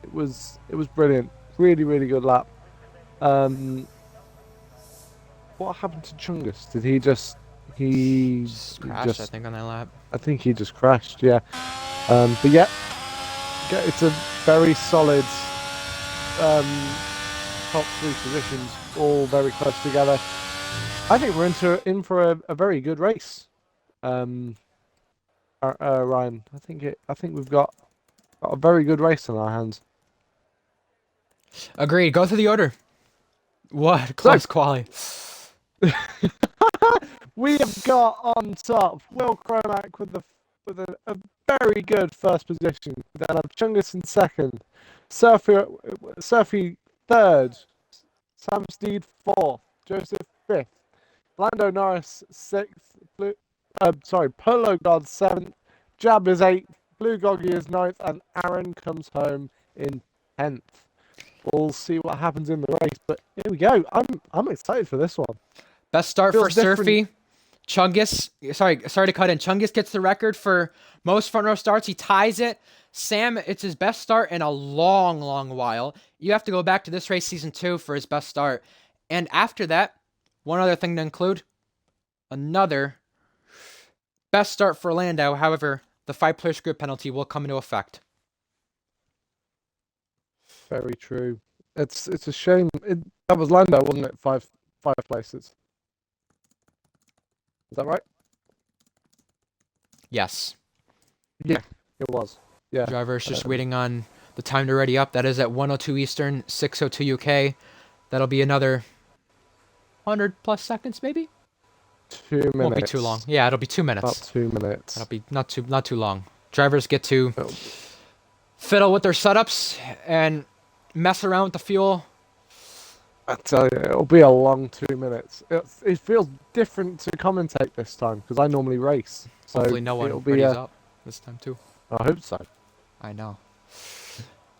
It was brilliant. Really, really good lap. Um, what happened to Chungus? Did he just Just he crashed, I just think, on that lap. I think he just crashed. Yeah. But yeah, it's a very solid um, top three positions, all very close together. I think we're in for a very good race. Ryan, I think we've got a very good race on our hands. Agreed. Go through the order. What? So, Close quali. we have got on top Will Cromack with a very good first position. Then I've Chungus in second, Surfy third, Sam Steed fourth, Joseph fifth, Lando Norris sixth, Polo God seventh, Jab is eighth, Blue Goggy is ninth, and Aaron comes home in 10th. We'll see what happens in the race, but here we go. I'm excited for this one. Best start Feels for different. Surfy. Chungus, sorry to cut in. Chungus gets the record for most front row starts. He ties it. Sam, it's his best start in a long, long while. You have to go back to this race season 2 for his best start. And after that, one other thing to include, another best start for Lando. However, the 5-player grid penalty will come into effect. Very true. It's a shame. That was Lando, wasn't it? Five places. Is that right? Yes. Yeah, it was. Yeah. Driver's just waiting on the time to ready up. That is at 1:02 Eastern, 6:02 UK. That'll be another 100 plus seconds, maybe. 2 minutes. Won't be too long. Yeah, it'll be 2 minutes. About 2 minutes. That'll be not too long. Drivers get to Oh. fiddle with their setups and mess around with the fuel. I tell you, it'll be a long 2 minutes. It feels different to commentate this time because I normally race. So Hopefully no one it'll be readies up this time too. I hope so. I know.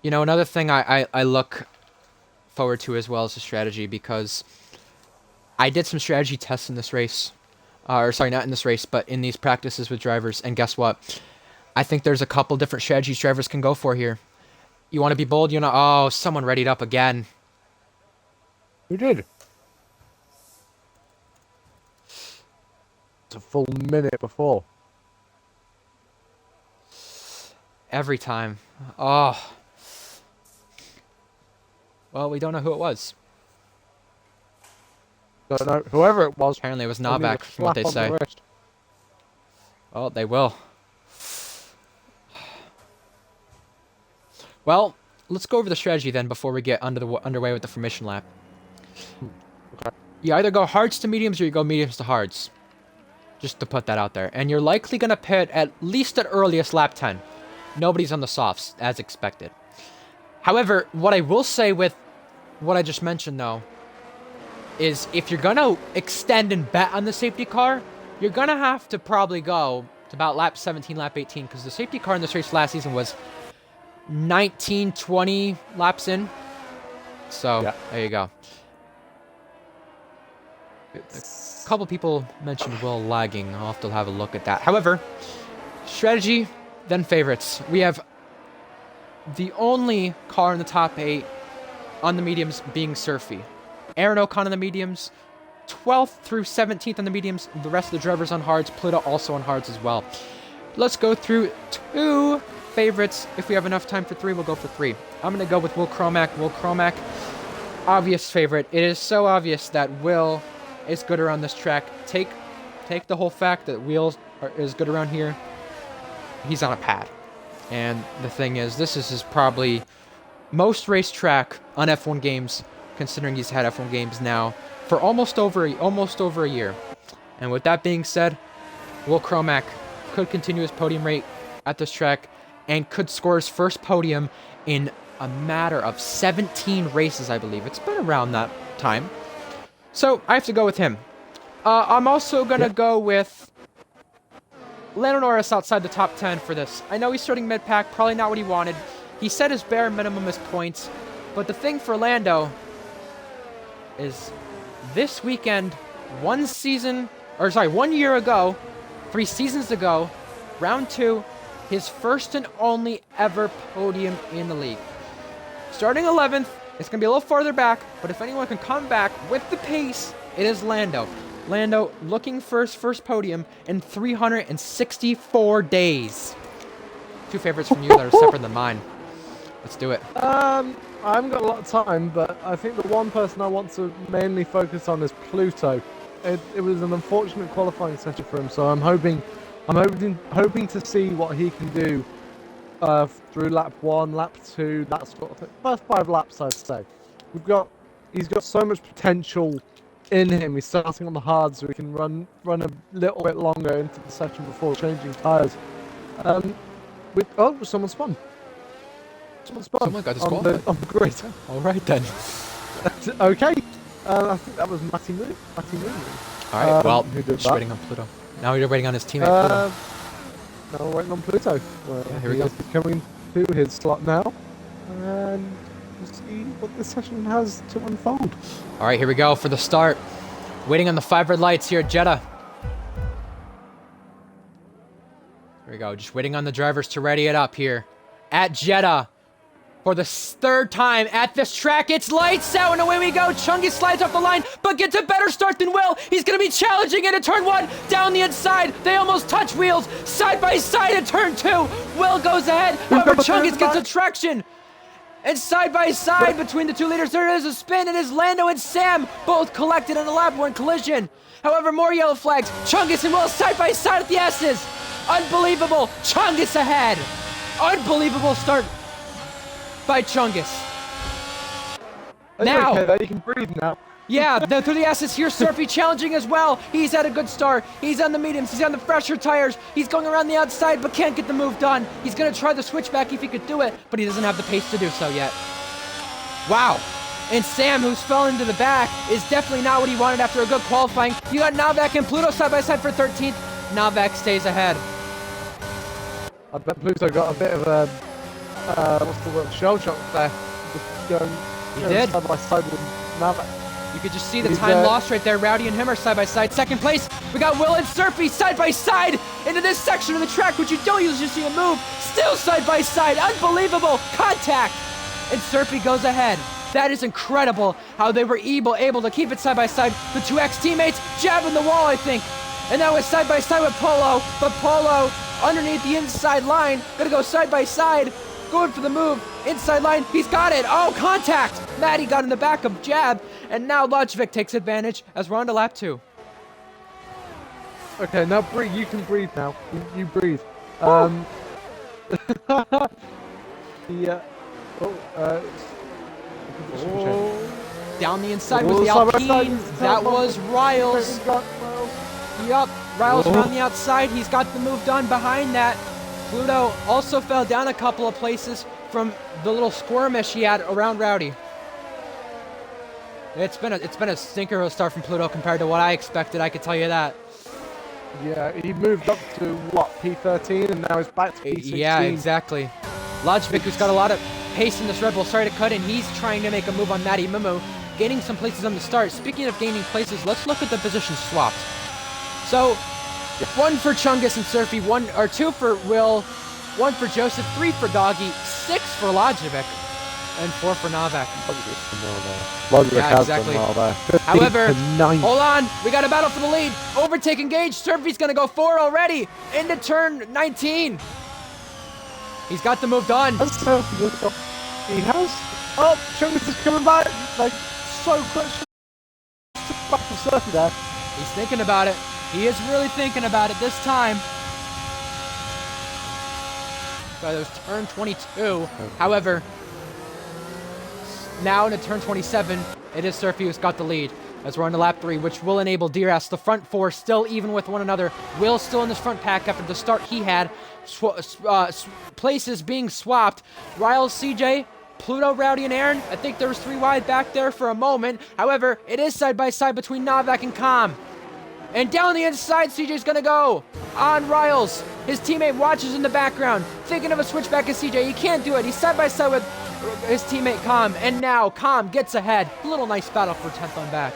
You know, another thing I look forward to as well is the strategy, because I did some strategy tests in this race. Or sorry, not in this race, but in these practices with drivers. And guess what? I think there's a couple different strategies drivers can go for here. You want to be bold? Oh, someone readied up again. We did. It's a full minute before. Every time. Oh. Well, we don't know who it was. Don't know. Whoever it was. Apparently it was they'll need a Novak, from what they slap on say. the wrist. Oh, they will. Well, let's go over the strategy then before we get underway with the formation lap. Okay. You either go hards to mediums or you go mediums to hards. Just to put that out there. And you're likely going to pit at least at earliest lap 10. Nobody's on the softs, as expected. However, what I will say with what I just mentioned, though, is if you're going to extend and bet on the safety car, you're going to have to probably go to about lap 17, lap 18, because the safety car in this race last season was 19, 20 laps in. So, Yeah. there you go. A couple people mentioned Will lagging. I'll have to have a look at that. However, strategy, then favorites. We have the only car in the top 8 on the mediums being Surfy. Aaron Ocon on the mediums, 12th through 17th on the mediums. The rest of the drivers on hards. Pluto also on hards as well. Let's go through 2 favorites. If we have enough time for 3, we'll go for 3. I'm going to go with Will Cromack. Will Cromack, obvious favorite. It is so obvious that Will is good around this track. Take the whole fact that Will is good around here. He's on a pad. And the thing is, this is his probably most raced track on F1 games, considering he's had F1 games now for almost over a year. And with that being said, Will Cromack could continue his podium rate at this track and could score his first podium in a matter of 17 races, I believe. It's been around that time. So I have to go with him. I'm also going to go with Lando Norris outside the top 10 for this. I know he's starting mid-pack, probably not what he wanted. He said his bare minimum is points, but the thing for Lando is this weekend, 1 year ago, 3 seasons ago, round 2, his first and only ever podium in the league. Starting 11th, it's going to be a little farther back, but if anyone can come back with the pace, it is Lando. Lando looking for his first podium in 364 days. 2 favorites from you that are separate than mine. Let's do it. I haven't got a lot of time, but I think the one person I want to mainly focus on is Pluto. It was an unfortunate qualifying session for him, so I'm hoping to see what he can do through lap 1, lap 2, that sort of thing. First 5 laps, I'd say. He's got so much potential in him. He's starting on the hard, so he can run a little bit longer into the session before changing tyres. Someone spun. Someone got disqualified. On the grid. All right then. Okay. I think that was Matty Moon. All right. Well, who did just that? waiting on Pluto. Now we're waiting on his teammate. Pluto. Now we're waiting on Pluto. Yeah, here we go. He is coming to his slot now, and we'll see what this session has to unfold. All right, here we go for the start. Waiting on the 5 red lights here at Jeddah. Here we go. Just waiting on the drivers to ready it up here at Jeddah. For the 3rd time at this track, it's lights out, and away we go. Chungus slides off the line, but gets a better start than Will. He's going to be challenging into turn 1, down the inside. They almost touch wheels, side by side at turn 2. Will goes ahead, however, Chungus gets a traction. And side by side between the 2 leaders, there is a spin. It is Lando and Sam, both collected in a lap 1 collision. However, more yellow flags. Chungus and Will side by side at the S's. Unbelievable. Chungus ahead. Unbelievable start by Chungus. Now, okay, you can breathe now. yeah, through the S's here, Surfy challenging as well. He's had a good start. He's on the mediums. He's on the fresher tires. He's going around the outside, but can't get the move done. He's going to try the switchback if he could do it, but he doesn't have the pace to do so yet. Wow. And Sam, who's fell into the back, is definitely not what he wanted after a good qualifying. You got Novak and Pluto side by side for 13th. Novak stays ahead. I bet Pluto got a bit of a shell shock there. Just going did. side by side with Navak. You could just see the time lost right there. Rowdy and him are side by side. 2nd place, we got Will and Surfy side by side into this section of the track, which you don't usually see a move. Still side by side. Unbelievable contact. And Surfy goes ahead. That is incredible how they were able to keep it side by side. The 2X teammates jabbing the wall, I think. And that was side by side with Polo. But Polo underneath the inside line. Gonna go side by side. Going for the move. Inside line. He's got it. Oh, contact. Maddie got in the back of jab. And now Lodgevic takes advantage as we're on to lap 2. Okay, now breathe. You can breathe now. You breathe. Down the inside with the Alpine. That was Riles. Yup. Riles around the outside. He's got the move done behind that. Pluto also fell down a couple of places from the little skirmish he had around Rowdy. It's been a stinker of a start from Pluto compared to what I expected, I could tell you that. Yeah, he moved up to what, P13, and now he's back to P16. Yeah, exactly. Lodgevic, who's got a lot of pace in this Red Bull, sorry to cut in. He's trying to make a move on Matty Mimu, gaining some places on the start. Speaking of gaining places, let's look at the position swapped. So, 1 for Chungus and Surfy, 2 for Will, 1 for Joseph, 3 for Doggy, 6 for Lodgevic, and 4 for Novak. Yeah, exactly. However, hold on, we got a battle for the lead. Overtake engaged. Surfy's gonna go 4 already into turn 19. He's got the move done. He has. Oh, Chungus is coming back. Like, so close. Back to Surfy there. He's thinking about it. He is really thinking about it this time. So that was turn 22. However, now into turn 27, it is Surfy who's got the lead as we're on to lap 3, which will enable DRS. The front 4 still even with one another. Will still in this front pack after the start he had. Places being swapped. Riles, CJ, Pluto, Rowdy, and Aaron. I think there was 3 wide back there for a moment. However, it is side by side between Novak and Calm. And down the inside, CJ's gonna go on Riles. His teammate watches in the background, thinking of a switchback as CJ. He can't do it. He's side by side with his teammate Calm, and now Calm gets ahead. A little nice battle for 10th on back.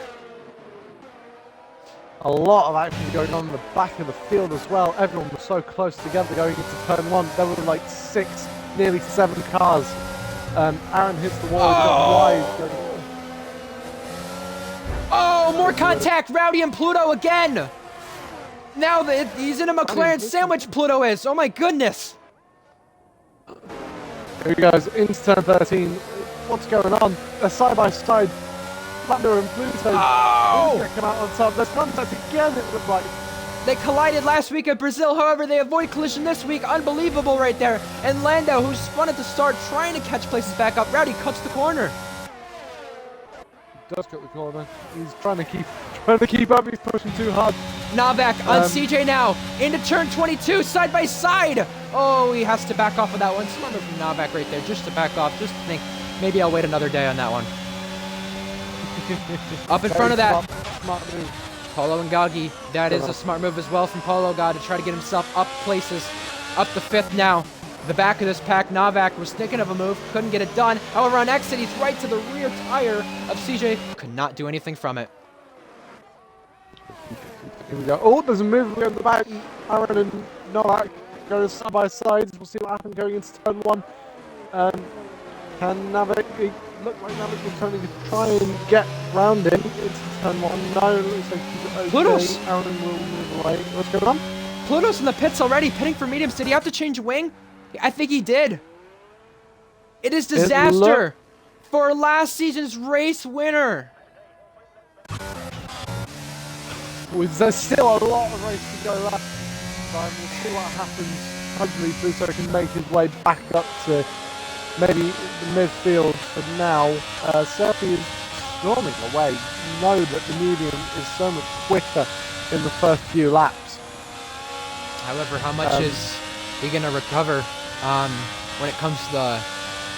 A lot of action going on in the back of the field as well. Everyone was so close together going into turn 1. There were like 6, nearly 7 cars. Aaron hits the wall, got wide. Oh, more contact! Rowdy and Pluto again! Now that he's in a McLaren sandwich, Pluto is. Oh my goodness! Here he goes into turn 13. What's going on? They're side by side. Lando and Pluto. Oh! Come out on top. There's contact again, it looks like. They collided last week at Brazil, however, they avoid collision this week. Unbelievable right there. And Lando, who's spun at the start, trying to catch places back up. Rowdy cuts the corner. Does cut the corner. He's trying to keep up. He's pushing too hard. Novak on CJ now. Into turn 22, side by side. Oh, he has to back off of that one. Smart move from Novak right there, just to back off. Just to think, maybe I'll wait another day on that one. Up in front of that. Smart move. Polo and Gagi. That is a smart move as well from Polo God to try to get himself up places. Up the 5th now. The back of this pack, Novak was thinking of a move, couldn't get it done. However, on exit, he's right to the rear tire of CJ. Could not do anything from it. Here we go. Oh, there's a move in the back. Aaron and Novak go side by side. We'll see what happens going into turn 1. Can Novak... Look like Novak was trying to try and get round him into turn 1. No, it looks like he's okay. Pluto's. Aaron will move away. What's going on? Pluto's in the pits already, pitting for mediums. Did he have to change wing? I think he did. It is disaster for last season's race winner. There's still a lot of race to go last time. We'll see what happens. Hopefully Pluto can make his way back up to maybe the midfield. But now, Serpi is storming away. You know that the medium is so much quicker in the first few laps. However, how much is he going to recover when it comes to the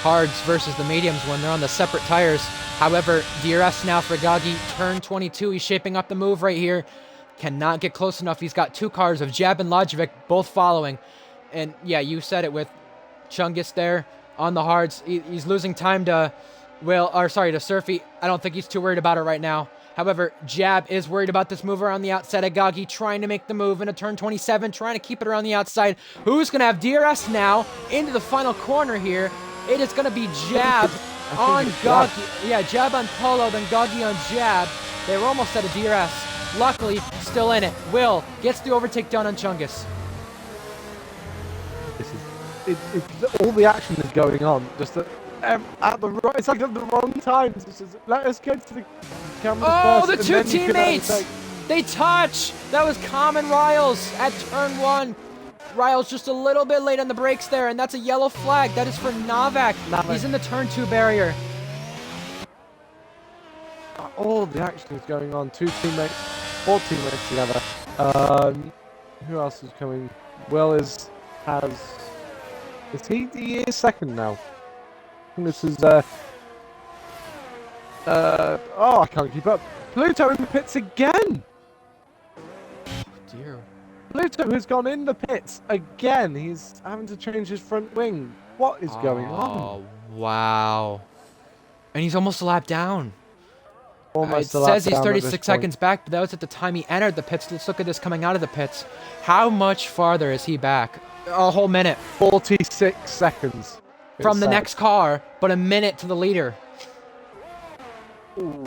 hards versus the mediums when they're on the separate tires? However, DRS now for Gagi, turn 22. He's shaping up the move right here. Cannot get close enough. He's got 2 cars of Jab and Lojovic both following. And yeah, you said it with Chungus there on the hards. He's losing time to to Surfy. I don't think he's too worried about it right now. However, Jab is worried about this move around the outside of Gagi, trying to make the move into turn 27, trying to keep it around the outside. Who's going to have DRS now into the final corner here? It is going to be Jab on Gagi. Yeah, Jab on Polo, then Gagi on Jab. They were almost at a DRS. Luckily, still in it. Will gets the overtake done on Chungus. All the action is going on just at the right. It's like at the wrong times. Let us go to the camera first. The 2 teammates! They touch! That was Common Riles at turn 1. Riles just a little bit late on the brakes there, and that's a yellow flag. That is for Novak. He's in the turn 2 barrier. All the action is going on. 4 teammates together. Who else is coming? Will is he is second now. I think this is I can't keep up. Pluto in the pits again. Oh dear. Pluto has gone in the pits again. He's having to change his front wing. What is going on? Oh wow. And he's almost a lap down. Almost it says he's 36 seconds back, but that was at the time he entered the pits. Let's look at this coming out of the pits. How much farther is he back? A whole minute. 46 seconds. From the next car, but a minute to the leader. Ooh.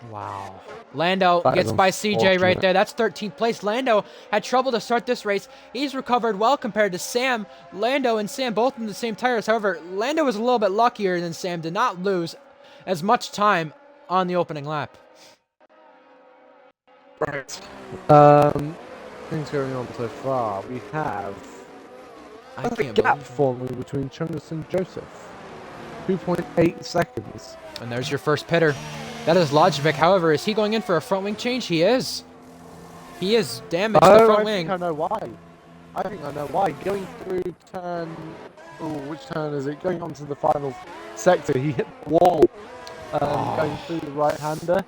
Wow. Lando That gets is by CJ right unfortunate. there. That's 13th place. Lando had trouble to start this race. He's recovered well compared to Sam. Lando and Sam both in the same tires. However, Lando was a little bit luckier than Sam. Did not lose as much time on the opening lap. Right. Things going on so far. We have I a can't gap believe it. forming between Chungus and Joseph. 2.8 seconds. And there's your first pitter. That is Lojovic. However, is he going in for a front wing change? He is. He is damaged the front I wing. think I know why. I think I know why. Going through turn... Oh, which turn is it? Going on to the final sector, he hit the wall. Going through the right-hander.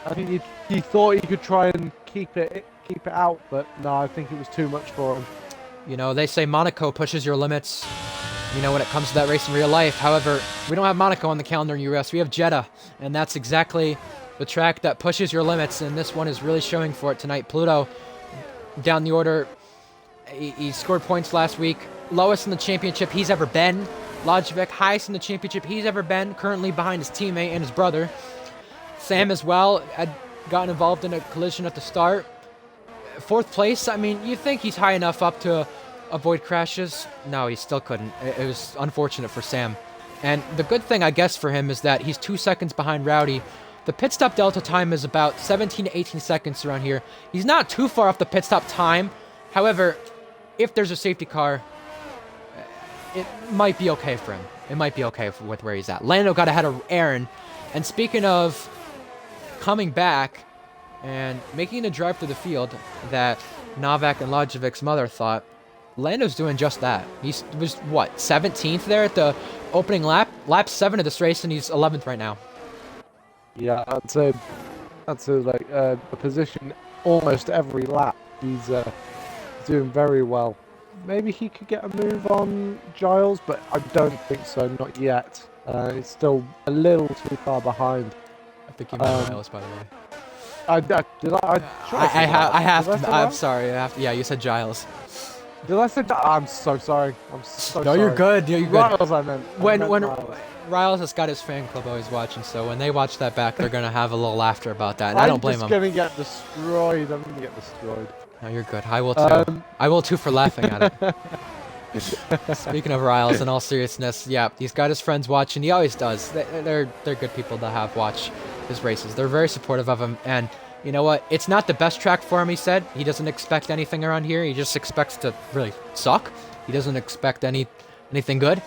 I think he thought he could try and keep it out, but no, I think it was too much for him. You know, they say Monaco pushes your limits. when it comes to that race in real life. However, we don't have Monaco on the calendar in URS. We have Jeddah, and that's exactly the track that pushes your limits, and this one is really showing for it tonight. Pluto, down the order, he scored points last week. Lowest in the championship he's ever been. Lajovic, highest in the championship he's ever been, currently behind his teammate and his brother. Sam as well had gotten involved in a collision at the start. 4th place, I mean, you think he's high enough up to avoid crashes? No, he still couldn't. It was unfortunate for Sam. And the good thing, I guess, for him is that he's 2 seconds behind Rowdy. The pit stop delta time is about 17 to 18 seconds around here. He's not too far off the pit stop time. However, if there's a safety car, it might be okay for him. It might be okay with where he's at. Lando got ahead of Aaron. And speaking of coming back and making the drive through the field that Novak and Lajovic's mother thought, Lando's doing just that. He was, what, 17th there at the opening lap? Lap 7 of this race, and he's 11th right now. Yeah, that's a position almost every lap. He's doing very well. Maybe he could get a move on Giles, but I don't think so, not yet. He's still a little too far behind. I think you meant Giles, by the way. I'm sorry. Yeah, you said Giles. Did I say that? I'm so sorry. I'm so no, sorry. you're good. You're good. Riles, I meant. When Riles. Riles has got his fan club always watching, so when they watch that back, they're gonna have a little laughter about that, and I don't blame them. I'm just gonna get destroyed. I'm gonna get destroyed. No, you're good. I will too. I will too for laughing at it. Speaking of Riles, in all seriousness, yeah, he's got his friends watching. He always does. They're good people to have watch his races. They're very supportive of him, and you know what? It's not the best track for him, he said. He doesn't expect anything around here. He just expects to really suck. He doesn't expect anything good.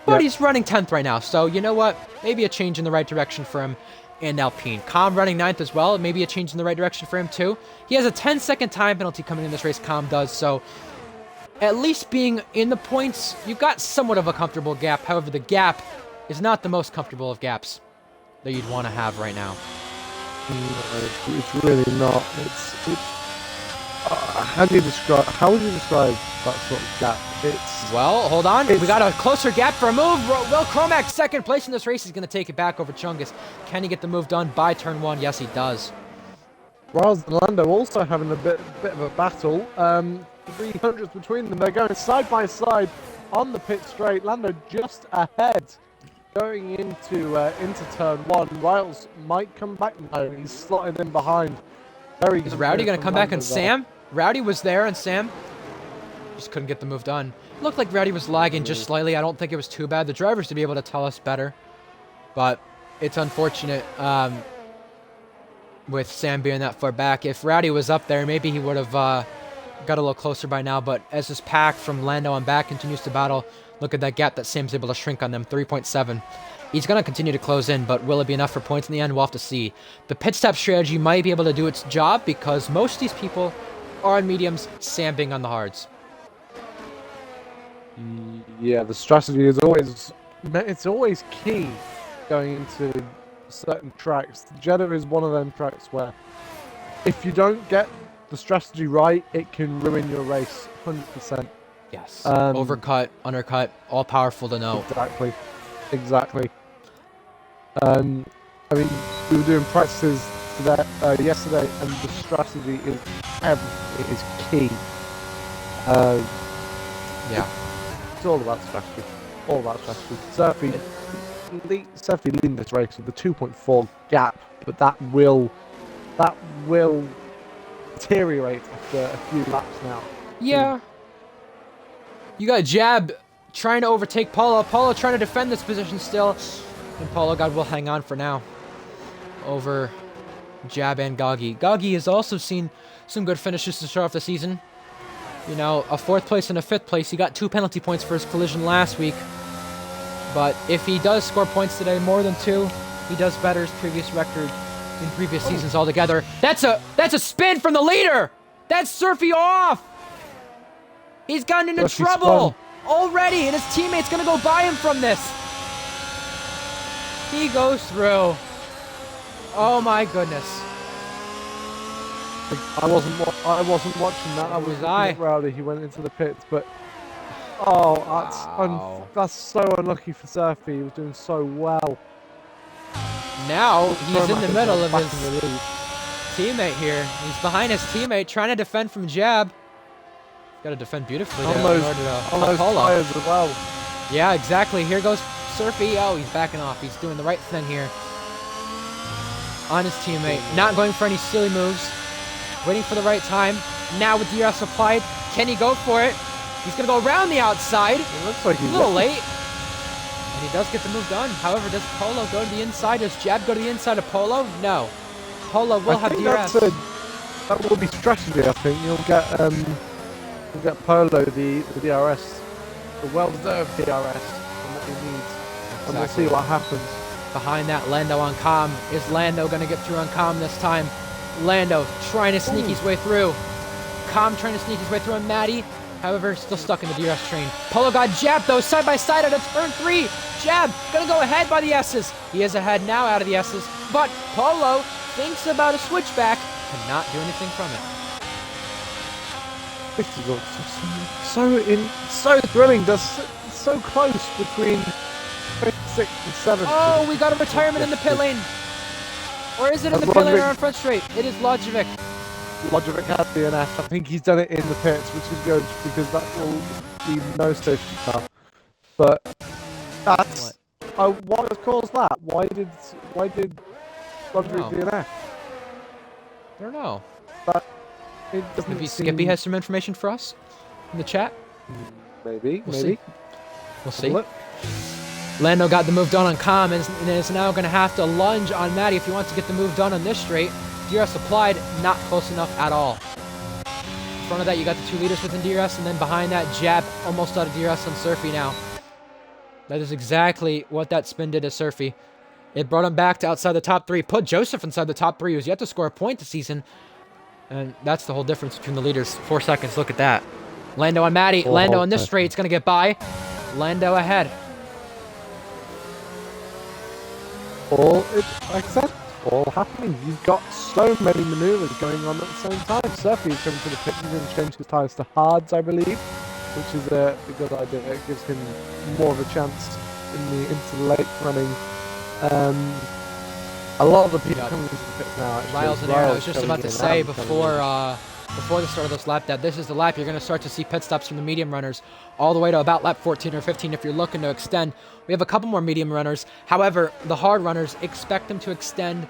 But he's running 10th right now, so you know what? Maybe a change in the right direction for him in Alpine. Com running 9th as well. Maybe a change in the right direction for him too. He has a 10-second time penalty coming in this race, Com does, so at least being in the points, you've got somewhat of a comfortable gap. However, the gap is not the most comfortable of gaps that you'd want to have right now. It's really not. How would you describe that sort of gap? Well, hold on. We got a closer gap for a move. Will Cromack, 2nd place in this race. He's going to take it back over Chungus. Can he get the move done by turn 1? Yes, he does. Riles and Lando also having a bit of a battle. 300s between them. They're going side by side on the pit straight. Lando just ahead. Going into turn 1, Riles might come back. No, he's slotting in behind. Is Rowdy going to come back and Sam? Rowdy was there and Sam just couldn't get the move done. Looked like Rowdy was lagging just slightly. I don't think it was too bad. The drivers to be able to tell us better. But it's unfortunate with Sam being that far back. If Rowdy was up there, maybe he would have got a little closer by now. But as this pack from Lando on back continues to battle, look at that gap that Sam's able to shrink on them, 3.7. He's going to continue to close in, but will it be enough for points in the end? We'll have to see. The pit stop strategy might be able to do its job because most of these people are on mediums, Sam being on the hards. Yeah, the strategy is always key going into certain tracks. Jeddah is one of them tracks where if you don't get the strategy right, it can ruin your race 100%. Yes. Overcut, undercut, all powerful to know. Exactly. I mean, we were doing practices for that yesterday, and the strategy is everything. It is key. Yeah. It's all about strategy. All about strategy. Surfy leading this race with the 2.4 gap, but that will deteriorate after a few laps now. Yeah. You got Jab trying to overtake Paulo. Paulo trying to defend this position still. And Paulo, God, will hang on for now over Jab and Goggy. Goggy has also seen some good finishes to start off the season. You know, a 4th place and a 5th place. He got 2 penalty points for his collision last week. But if he does score points today, more than 2, he does better his previous record in previous seasons altogether. That's a spin from the leader! That's Surfy off! He's gotten into trouble already, and his teammate's gonna go buy him from this. He goes through. Oh my goodness. I wasn't watching that. I was looking at Rowdy. He went into the pits, but Oh, Wow. that's so unlucky for Surfy. He was doing so well. Now he's in the Pro middle Mac of back his in the lead. teammate here. He's behind his teammate, trying to defend from jab. Got to defend beautifully there in order to On those Polo. tires as well. Yeah, exactly. Here goes Surfy. Oh, he's backing off. He's doing the right thing here. On his teammate. Not going for any silly moves. Waiting for the right time. Now with DRS applied. Can he go for it? He's going to go around the outside. It looks like A he's little late. And he does get the move done. However, does Polo go to the inside? Does Jab go to the inside of Polo? No. Polo will have DRS. That will be strategy, I think. You'll get Polo the DRS. The well-deserved DRS and what he needs. And we'll see what happens. Behind that, Lando on Calm. Is Lando going to get through on Calm this time? Lando trying to sneak his way through. Calm trying to sneak his way through on Maddie. However, still stuck in the DRS train. Polo got Jab, though, side by side out of turn 3. Jab going to go ahead by the S's. He is ahead now out of the S's. But Polo thinks about a switchback. Cannot do anything from it. This is so thrilling. There's so close between 5th, 6th, and 7th. Oh, we got a retirement in the pit lane. Or is it in the pit lane or on front straight? It is Lojovic. Lojovic has DNF. I think he's done it in the pits, which is good because that will be no safety car. But that's what has caused that? Why did Lojovic DNF? I don't know. But it doesn't Maybe seem... Skippy has some information for us in the chat. Maybe. We'll see. Look. Lando got the move done on Calm and is now going to have to lunge on Maddie if he wants to get the move done on this straight. DRS applied, not close enough at all. In front of that, you got the 2 leaders within DRS, and then behind that, Jab almost out of DRS on Surfy now. That is exactly what that spin did to Surfy. It brought him back to outside the top 3, put Joseph inside the top 3, who's yet to score a point this season. And that's the whole difference between the leaders. 4 seconds, look at that. Lando on Maddie. Lando on this straight, it's going to get by. Lando ahead. Like I said, all happening. You've got so many maneuvers going on at the same time. Surfy is coming to the pit and change his tyres to hards, I believe, which is a good idea. It gives him more of a chance into the late running. A lot of the people coming into the pit now. Actually, Miles in air. I was just about to say before the start of this lap that this is the lap you're going to start to see pit stops from the medium runners all the way to about lap 14 or 15 if you're looking to extend. We have a couple more medium runners. However, the hard runners expect them to extend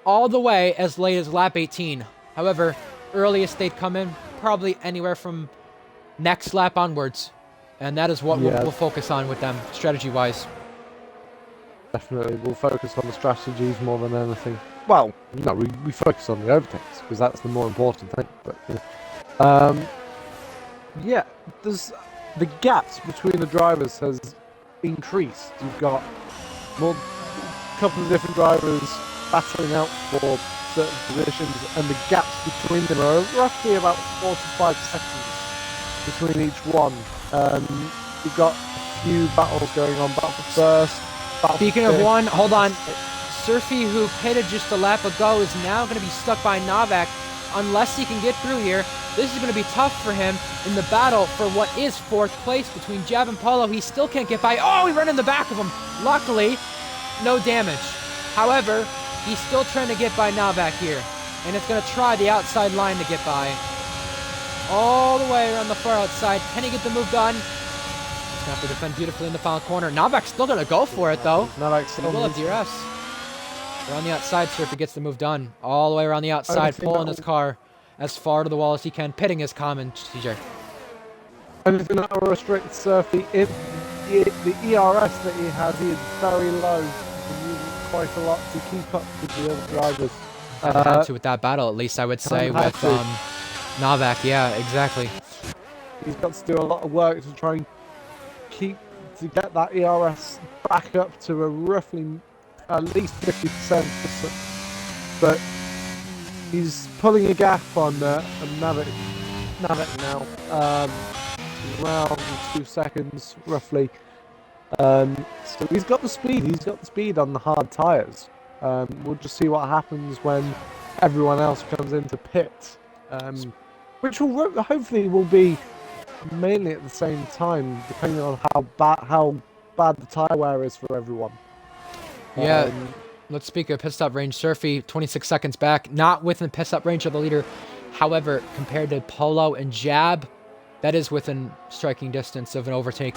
all the way as late as lap 18. However, earliest they'd come in probably anywhere from next lap onwards. And that is what we'll focus on with them, strategy-wise. Definitely, we'll focus on the strategies more than anything. Well, no, we focus on the overtakes because that's the more important thing. But there's the gaps between the drivers has increased. You've got a couple of different drivers battling out for certain positions, and the gaps between them are roughly about 4 to 5 seconds between each one. You've got a few battles going on. Battle for first. Speaking of one, hold on. Surfy, who pitted just a lap ago, is now going to be stuck by Novak. Unless he can get through here, this is going to be tough for him in the battle for what is 4th place between Jab and Polo. He still can't get by. Oh, he ran in the back of him. Luckily, no damage. However, he's still trying to get by Novak here. And it's going to try the outside line to get by. All the way around the far outside. Can he get the move done? He's going to have to defend beautifully in the final corner. Novak's still going to go for it, though. Novak's still will have DRS. Around the outside, Surfy gets the move done. All the way around the outside, pulling his car as far to the wall as he can, pitting his common CJ. Anything that will restrict Surfy, if the ERS that he has is very low, he's using quite a lot to keep up with the other drivers. Had to with that battle, at least I would say, with Novak. Yeah, exactly. He's got to do a lot of work to try and get that ERS back up to a roughly at least 50%. But he's pulling a gap on Navik now. Around 2 seconds roughly. So he's got the speed. He's got the speed on the hard tyres. We'll just see what happens when everyone else comes into pit, which will hopefully will be mainly at the same time, depending on how bad the tire wear is for everyone. Yeah. Um, Let's speak of pit stop range. Surfy, 26 seconds back, not within pit stop range of the leader. However, compared to Polo and Jab, that is within striking distance of an overtake.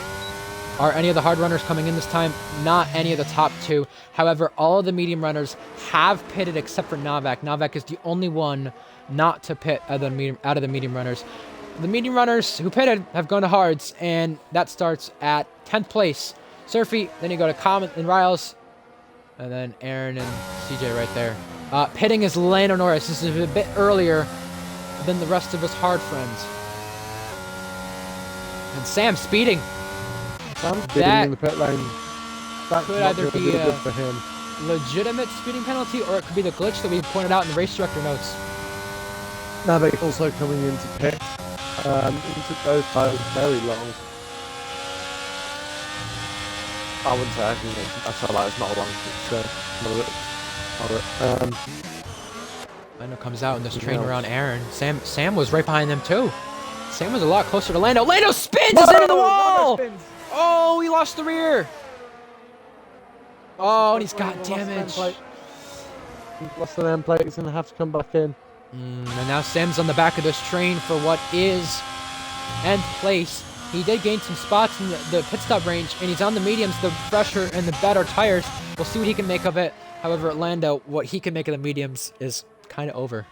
Are any of the hard runners coming in this time? Not any of the top two. However, all of the medium runners have pitted except for Novak. Novak is the only one not to pit out of the medium runners. The medium runners who pitted have gone to hards, and that starts at 10th place. Surfy, then you go to Common and Riles, and then Aaron and CJ right there. Pitting is Lando Norris. This is a bit earlier than the rest of his hard friends. And Sam speeding. Sam's getting in the pit lane. That could either be good for him. Legitimate speeding penalty, or it could be the glitch that we pointed out in the race director notes. Navik also coming into pit. He took those tires very long. I wouldn't say actually, I feel like it's not long. Lando comes out in this train around Aaron. Sam was right behind them too. Sam was a lot closer to Lando. Lando spins us into the wall! Oh, he lost the rear. Oh, and he's got damage. He's lost an end plate. He's going to have to come back in. And now Sam's on the back of this train for what is nth place. He did gain some spots in the pit stop range, and he's on the mediums, the fresher and the better tires. We'll see what he can make of it. However, Lando, what he can make of the mediums is kind of over.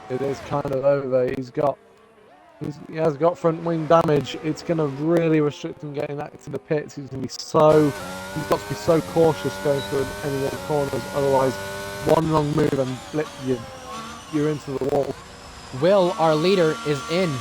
It is kind of over. He has got front wing damage. It's going to really restrict him getting back to the pits. He's got to be so cautious going through any of the corners. Otherwise, one wrong move and blip, you're into the wall. Will, our leader, is in,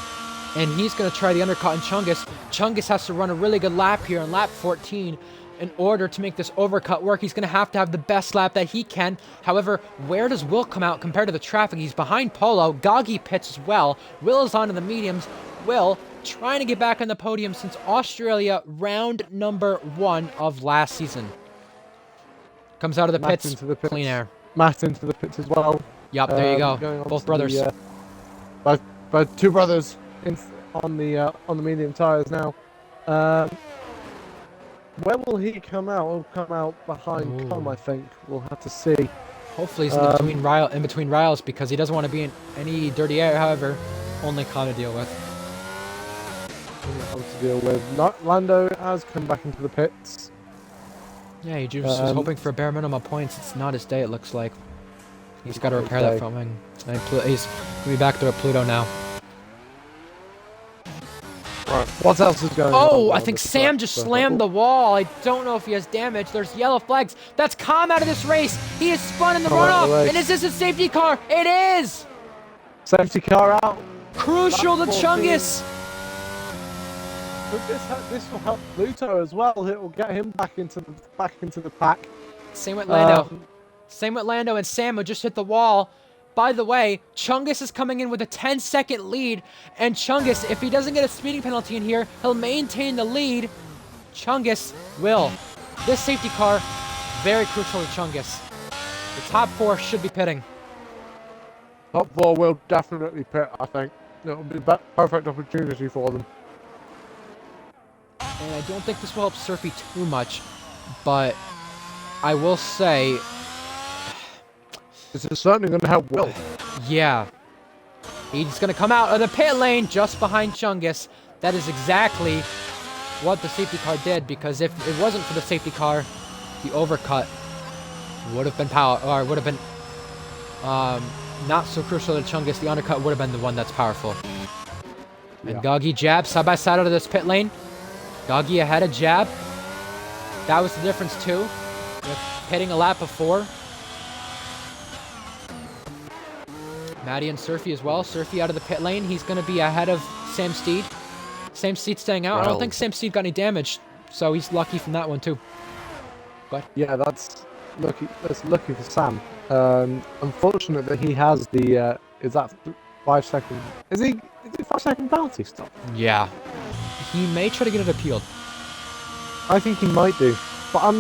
and he's going to try the undercut on Chungus. Chungus has to run a really good lap here on lap 14 in order to make this overcut work. He's going to have the best lap that he can. However, where does Will come out compared to the traffic? He's behind Polo. Goggy pits as well. Will is on in the mediums. Will trying to get back on the podium since Australia round number 1 of last season. Comes out of the Matt pits, into the pits. clean air. Matt into the pits as well. Yup, there you go. Both brothers. Both two brothers on the medium tires now. Where will he come out? He'll come out behind Com, I think. We'll have to see. Hopefully he's in between Riles because he doesn't want to be in any dirty air. However, only Com to deal with. Lando has come back into the pits. Yeah, he just was hoping for bare minimum points. It's not his day, it looks like. He's got to repair that front wing. And he's going to be back there at Pluto now. Right. What else is going on? Oh, I think Sam just slammed the wall. I don't know if he has damage. There's yellow flags. That's Com out of this race. He is spun in the runoff. And is this a safety car? It is! Safety car out. Crucial to Chungus. But this will help Pluto as well. It will get him back into the pack. Same with Lando. Same with Lando and Sam who just hit the wall. By the way, Chungus is coming in with a 10-second lead, and Chungus, if he doesn't get a speeding penalty in here, he'll maintain the lead. Chungus will. This safety car, very crucial to Chungus. The top 4 should be pitting. Top 4 will definitely pit, I think. It'll be a perfect opportunity for them. And I don't think this will help Surfy too much, but I will say... This is certainly going to help Will. Yeah. He's going to come out of the pit lane just behind Chungus. That is exactly what the safety car did, because if it wasn't for the safety car, the overcut would have been not so crucial to Chungus. The undercut would have been the one that's powerful. And Goggy Jab side by side out of this pit lane. Goggy ahead of Jab. That was the difference too, with pitting a lap before. Maddie and Surfy as well. Surfy out of the pit lane. He's going to be ahead of Sam Steed. Sam Steed staying out. I don't think Sam Steed got any damage, so he's lucky from that one too. But yeah, that's lucky. That's lucky for Sam. Unfortunate that he has the. Is that 5 second? Is it 5 second penalty stop? Yeah, he may try to get it appealed. I think he might do, but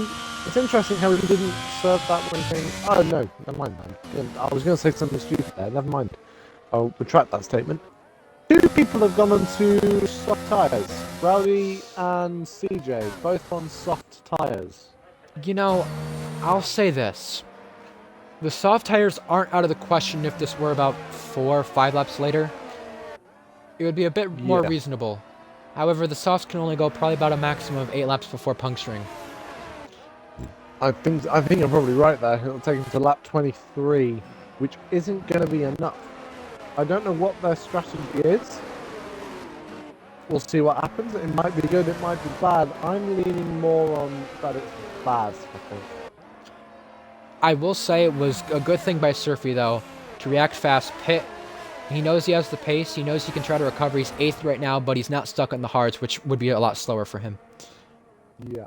it's interesting how he didn't serve that one thing. Oh no, never mind, man. I was going to say something stupid there. Never mind. I'll retract that statement. Two people have gone onto soft tyres. Rowdy and CJ, both on soft tyres. You know, I'll say this. The soft tires aren't out of the question if this were about 4 or 5 laps later. It would be a bit more Yeah. reasonable. However, the softs can only go probably about a maximum of 8 laps before puncturing. I think you're probably right there. It'll take them to lap 23, which isn't going to be enough. I don't know what their strategy is. We'll see what happens. It might be good, it might be bad. I'm leaning more on that it's bad, I think. I will say it was a good thing by Surfy, though, to react fast, pit. He knows he has the pace. He knows he can try to recover. He's 8th right now, but he's not stuck on the hards, which would be a lot slower for him. Yeah,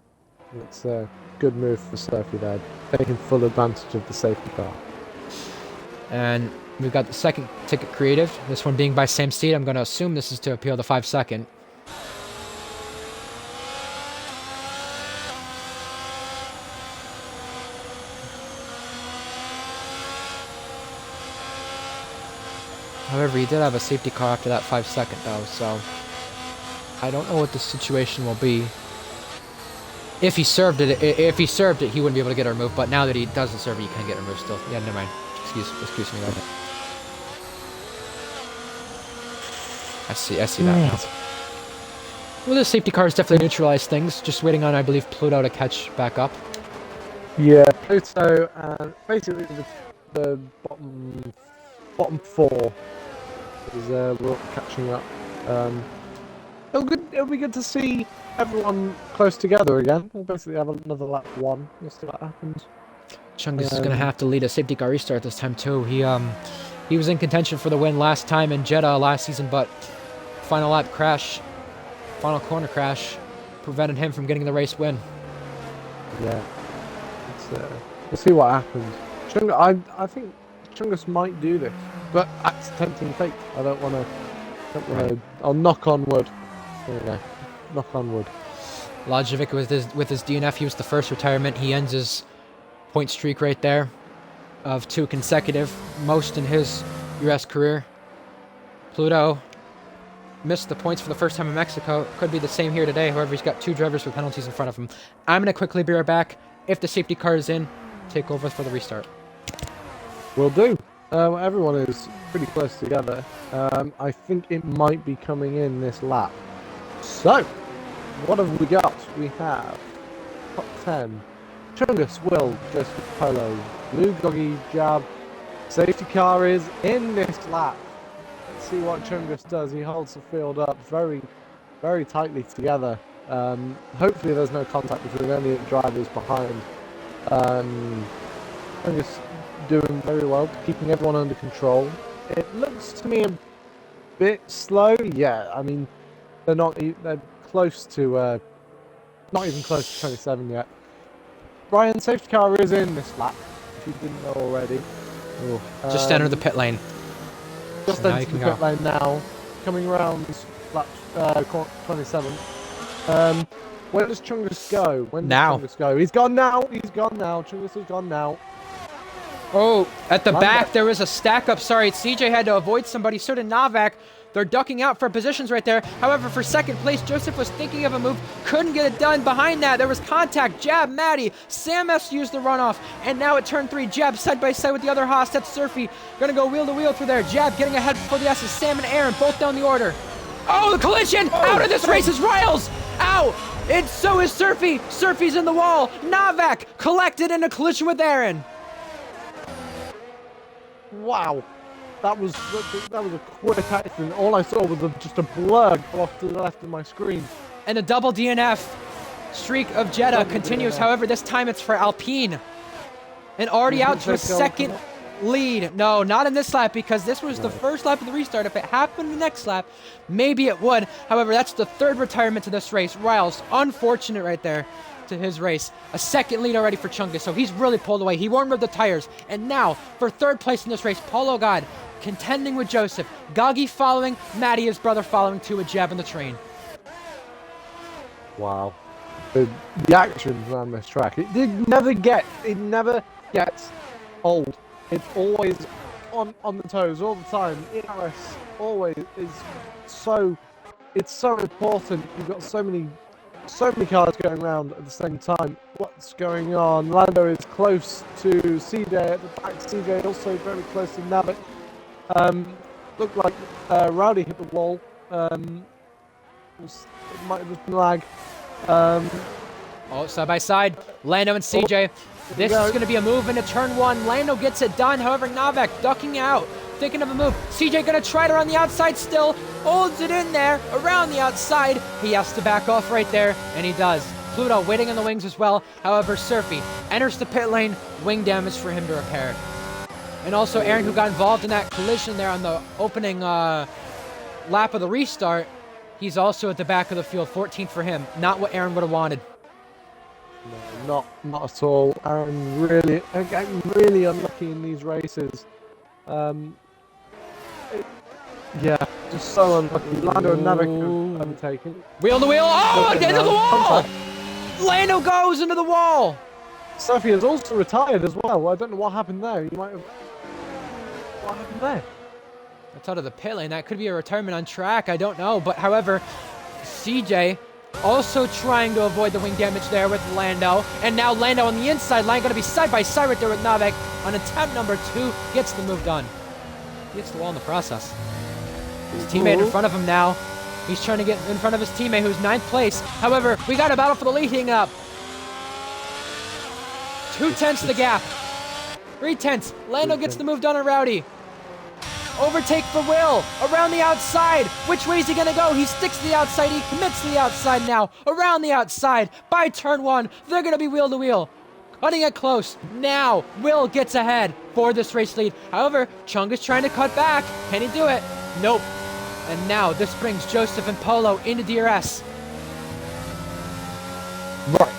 it's a good move for Surfy there, taking full advantage of the safety car. And we've got the second ticket creative. This one being by Sam Steed. I'm going to assume this is to appeal the 5-second. However, he did have a safety car after that 5-second, though, so I don't know what the situation will be. If he served it, he wouldn't be able to get it removed. But now that he doesn't serve it, he can get it removed still. Yeah, never mind. Excuse me. Right. I see that now. Well, the safety cars definitely neutralized things. Just waiting on, I believe, Pluto to catch back up. Yeah, Pluto and basically the bottom 4 is we're catching up. It'll be good to see everyone close together again. We'll basically have another lap 1. We'll see what happens. Chungus is going to have to lead a safety car restart this time too. He was in contention for the win last time in Jeddah last season, but final corner crash prevented him from getting the race win. Yeah, we'll see what happens. I think Chungus might do this, but that's tempting fate. I don't want to. I'll knock on wood. There we go. Knock on wood. Lajovic with his DNF, he was the first retirement. He ends his point streak right there of 2 consecutive, most in his URS career. Pluto missed the points for the first time in Mexico. Could be the same here today. However, he's got 2 drivers with penalties in front of him. I'm going to quickly be right back. If the safety car is in, take over for the restart. Will do. Everyone is pretty close together. I think it might be coming in this lap. So, what have we got? We have top 10. Chungus, Will, Joseph, Polo, Blue, Goggy, Jab. Safety car is in this lap. Let's see what Chungus does. He holds the field up very, very tightly together. Hopefully there's no contact between any of the drivers behind. Chungus doing very well, keeping everyone under control. It looks to me a bit slow. Yeah, I mean, they're close to, not even close to 27 yet. Brian, safety car is in this lap, if you didn't know already. Just enter the pit lane. Just Now you enter the can pit go. lane now, coming around lap 27. Where does Chungus go? When does Now. Chungus go? He's gone now. Chungus has gone now. Oh, at the Line back, back. there was a stack up. Sorry, CJ had to avoid somebody. So did Novak. They're ducking out for positions right there. However, for second place, Joseph was thinking of a move. Couldn't get it done. Behind that, there was contact. Jab, Maddie. Sam S used the runoff. And now at turn 3, Jab side by side with the other Haas. That's Surfy. Gonna go wheel to wheel through there. Jab getting ahead before the S's. Sam and Aaron both down the order. Oh, the collision! Out of this race is Riles! Ow! And so is Surfy. Surfy's in the wall. Novak collected in a collision with Aaron. Wow, that was a quick accident. All I saw was just a blur go off to the left of my screen. And the double DNF streak of Jeddah Double continues. DNF. However, this time it's for Alpine. And already out to a second lead. No, not in this lap, because this was the first lap of the restart. If it happened the next lap, maybe it would. However, that's the 3rd retirement to this race. Riles, unfortunate right there to his race. A second lead already for Chungus, so he's really pulled away. He warmed up the tires. And now, for 3rd place in this race, Polo God contending with Joseph. Goggy following, Matty, his brother, following too, with Jab in the train. Wow, the action around this track, it never gets old. It's always on the toes all the time. URS always is so. It's so important. You've got so many cars going around at the same time. What's going on? Lando is close to CJ at the back. CJ also very close to Navic. Looked like Rowdy hit the wall. It might have just been lag. Oh, side by side, Lando and CJ. This is going to be a move into turn 1. Lando gets it done. However, Navek ducking out, thinking of a move. CJ going to try it around the outside still. Holds it in there, around the outside. He has to back off right there, and he does. Pluto waiting in the wings as well. However, Surfy enters the pit lane. Wing damage for him to repair. And also Aaron, who got involved in that collision there on the opening lap of the restart. He's also at the back of the field, 14th for him. Not what Aaron would have wanted. No, not at all. Aaron really unlucky in these races. Yeah, just so unlucky. Lando and Navik have taken. Wheel to wheel. Oh, into the wall! Lando goes into the wall. Sophie has also retired as well. I don't know what happened there. You might have. What happened there? That's out of the pit lane. That could be a retirement on track. I don't know. But however, CJ also trying to avoid the wing damage there with Lando. And now Lando on the inside line, going to be side by side right there with Navek on attempt number 2. Gets the move done. He hits the wall in the process. His teammate in front of him now. He's trying to get in front of his teammate who's 9th place. However, we got a battle for the lead heating up. 2/10 the gap. 3/10. Lando gets the move done on Rowdy. Overtake for Will. Around the outside. Which way is he going to go? He sticks to the outside. He commits to the outside now. Around the outside. By turn 1. They're going to be wheel to wheel. Cutting it close. Now, Will gets ahead for this race lead. However, Chung is trying to cut back. Can he do it? Nope. And now this brings Joseph and Polo into DRS. Right.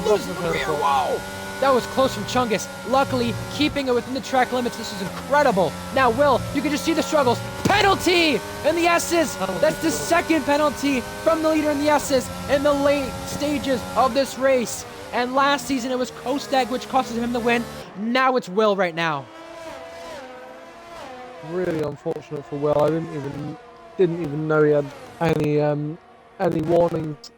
Losing the rear wall. That was close from Chungus. Luckily, keeping it within the track limits. This is incredible. Now, Will, you can just see the struggles. Penalty in the S's. That's the second penalty from the leader in the S's in the late stages of this race. And last season, it was Kostag, which costed him the win. Now it's Will right now. Really unfortunate for Will. I didn't even know he had any warnings.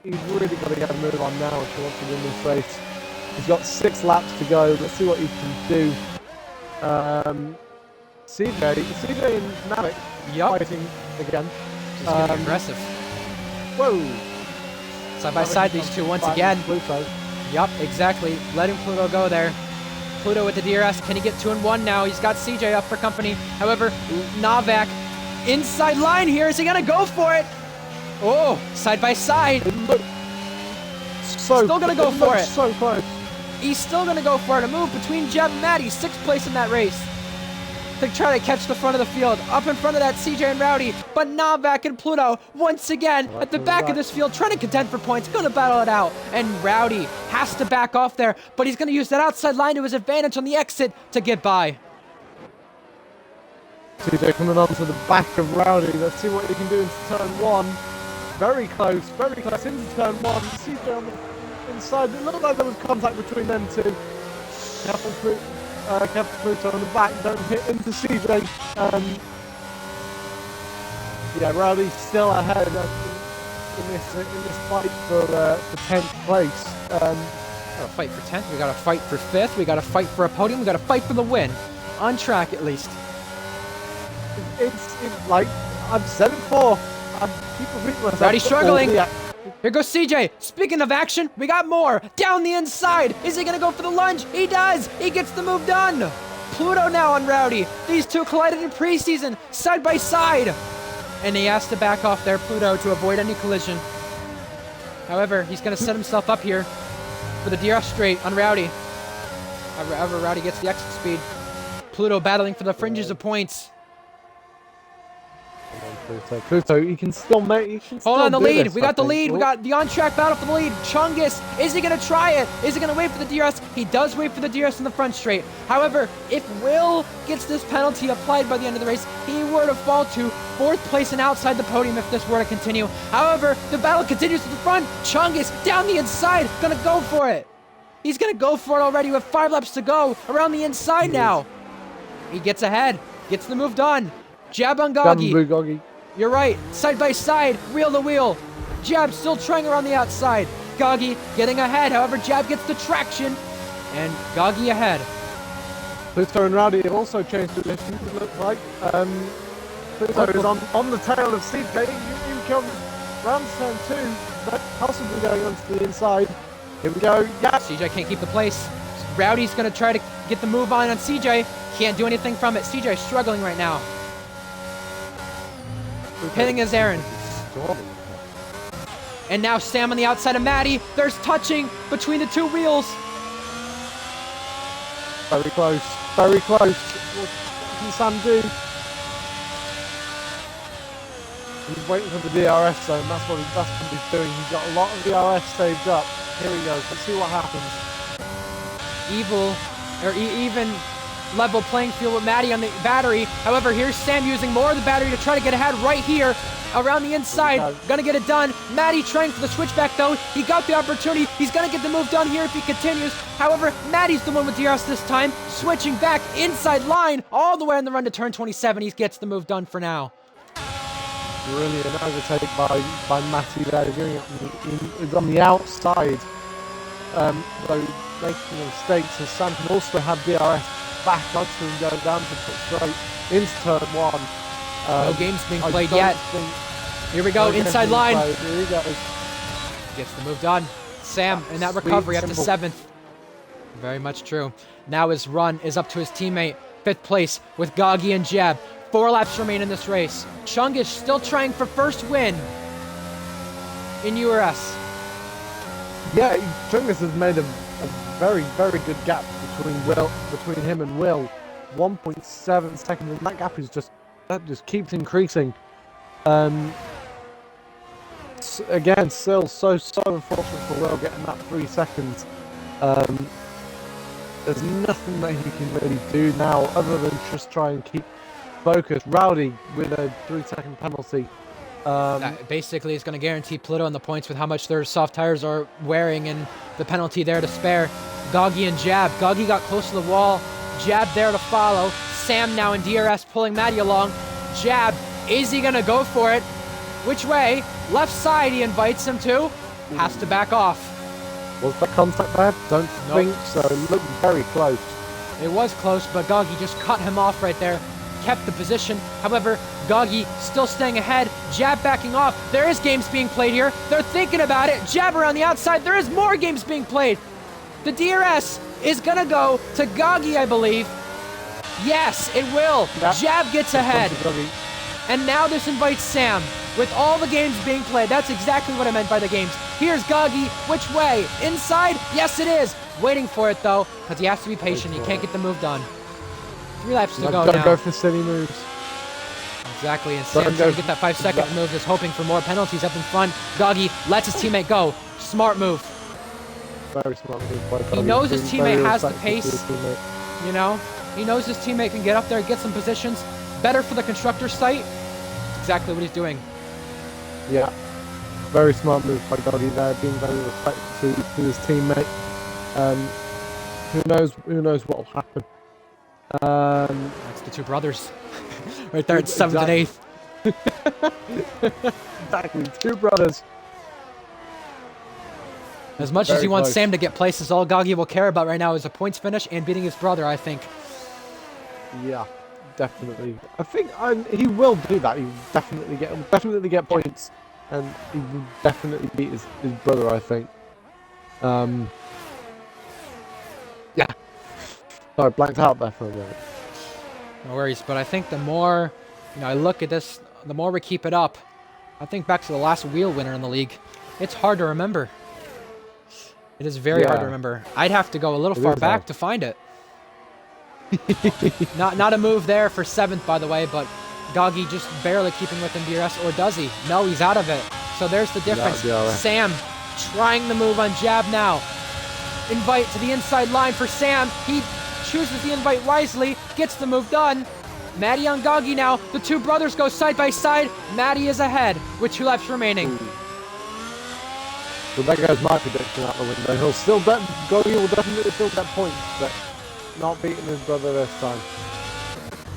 He's really got to get a move on now if he wants to win this race. He's got 6 laps to go. Let's see what he can do. CJ and Navik fighting again. Just getting aggressive. Whoa! Side by side, these two once again. Pluto. Yup, exactly. Letting Pluto go there. Pluto with the DRS. Can he get 2-1 now? He's got CJ up for company. However, Navak inside line here. Is he going to go for it? Oh, side by side. Still going to go for it. So close. He's still going to go for it. A move between Jeb and Matt. He's 6th place in that race. To try to catch the front of the field. Up in front of that CJ and Rowdy. But Navak and Pluto once again at the back of this field trying to contend for points. Going to battle it out. And Rowdy has to back off there. But he's going to use that outside line to his advantage on the exit to get by. CJ coming onto the back of Rowdy. Let's see what he can do into turn 1. Very close into turn 1. CJ on the inside. It looked like there was contact between them two. Captain Pluto on the back, don't hit into CJ. Yeah, Rowdy's still ahead in this fight for 10th place. We got to fight for 10th. We got to fight for 5th. We got to fight for a podium. We got to fight for the win. On track, at least. It's like I've said it before. I keep repeating myself. Rowdy struggling. Here goes CJ. Speaking of action, we got more. Down the inside. Is he going to go for the lunge? He does. He gets the move done. Pluto now on Rowdy. These two collided in preseason, side by side. And he has to back off there, Pluto, to avoid any collision. However, he's going to set himself up here for the DRS straight on Rowdy. However, Rowdy gets the exit speed. Pluto battling for the fringes of points. Pluto, you can still make. Hold on, the lead. We got the lead. We got the on-track battle for the lead. Chungus, is he going to try it? Is he going to wait for the DRS? He does wait for the DRS in the front straight. However, if Will gets this penalty applied by the end of the race, he were to fall to 4th place and outside the podium if this were to continue. However, the battle continues to the front. Chungus down the inside, going to go for it. He's going to go for it already with 5 laps to go. Around the inside now. He gets ahead. gets the move done. Jab on Damn Goggy. Blue Goggy. You're right. Side by side, wheel to wheel. Jab still trying around the outside. Goggy getting ahead. However, Jab gets the traction. And Goggy ahead. Pluto and Rowdy have also changed positions, it looks like. Pluto is on the tail of CJ. Here comes round turn 2, but possibly going onto the inside. Here we go. Yeah. CJ can't keep the place. Rowdy's going to try to get the move on CJ. Can't do anything from it. CJ struggling right now. Hitting his errand. And now Sam on the outside of Maddie. There's touching between the two wheels. Very close. Very close. What can Sam do? He's waiting for the DRS zone. That's what he's doing. He's got a lot of DRS saved up. Here he goes. Let's see what happens. Even level playing field with Maddie on the battery. However, here's Sam using more of the battery to try to get ahead right here around the inside. Gonna get it done. Maddie trying for the switchback though. He got the opportunity. He's gonna get the move done here if he continues. However, Maddie's the one with DRS this time. Switching back inside line all the way on the run to turn 27. He gets the move done for now. Brilliant overtake by Matty there. Doing it on the outside. Though making a mistake, so Sam can also have DRS back onto him, going down to put straight into turn 1. No games being played yet. Here we go, inside line. Here he goes. Gets the move done. Sam in that recovery up to 7th. Very much true. Now his run is up to his teammate. 5th place with Goggy and Jab. 4 laps remain in this race. Chungish still trying for first win in URS. Yeah, Chungus has made a very, very good gap between him and Will. 1.7 seconds, and that gap is just keeps increasing. Again, still so unfortunate for Will getting that 3 seconds. There's nothing that he can really do now other than just try and keep focused. Rowdy with a 3-second penalty. That basically is going to guarantee Pluto on the points with how much their soft tires are wearing and the penalty there to spare. Goggy and Jab. Goggy got close to the wall. Jab there to follow. Sam now in DRS pulling Maddie along. Jab, is he going to go for it? Which way? Left side he invites him to. Has to back off. Was that contact there? Don't think so. It looked very close. It was close, but Goggy just cut him off right there. Kept the position. However, Goggy still staying ahead. Jab backing off. There is games being played here. They're thinking about it. Jab around the outside. There is more games being played. The DRS is going to go to Goggy, I believe. Yes, it will. Jab gets ahead. And now this invites Sam. With all the games being played, that's exactly what I meant by the games. Here's Goggy. Which way? Inside? Yes, it is. Waiting for it, though, because he has to be patient. He can't get the move done. 3 laps to go now. Don't go for silly moves. Exactly, and Sam trying to get that 5-second move, just hoping for more penalties up in front. Goggy lets his teammate go. Smart move. Very smart move by Goggy. He knows his teammate has the pace. You know? He knows his teammate can get up there, get some positions. Better for the constructor's site. That's exactly what he's doing. Yeah. Very smart move by Goggy there, being very respectful to his teammate. Who knows what will happen. That's the 2 brothers. Right there at 7th and 8th. Exactly, 2 brothers. As much as he wants Sam to get places, all Goggy will care about right now is a points finish and beating his brother, I think. Yeah, definitely. I think he will do that. He will definitely get points, and he will definitely beat his brother, I think. Yeah. Sorry, blanked out there for a minute. No worries, but I think the more I look at this, the more we keep it up. I think back to the last wheel winner in the league. It's hard to remember. It is very hard to remember. I'd have to go a little far back to find it. Not a move there for 7th, by the way, but Goggy just barely keeping within DRS, or does he? No, he's out of it. So there's the difference. Sam trying the move on Jab now. Invite to the inside line for Sam. He chooses the invite wisely, gets the move done. Maddie on Goggy now. The 2 brothers go side by side. Maddie is ahead with 2 laps remaining. So there goes my prediction out the window. Goggy will definitely still get points, but not beating his brother this time.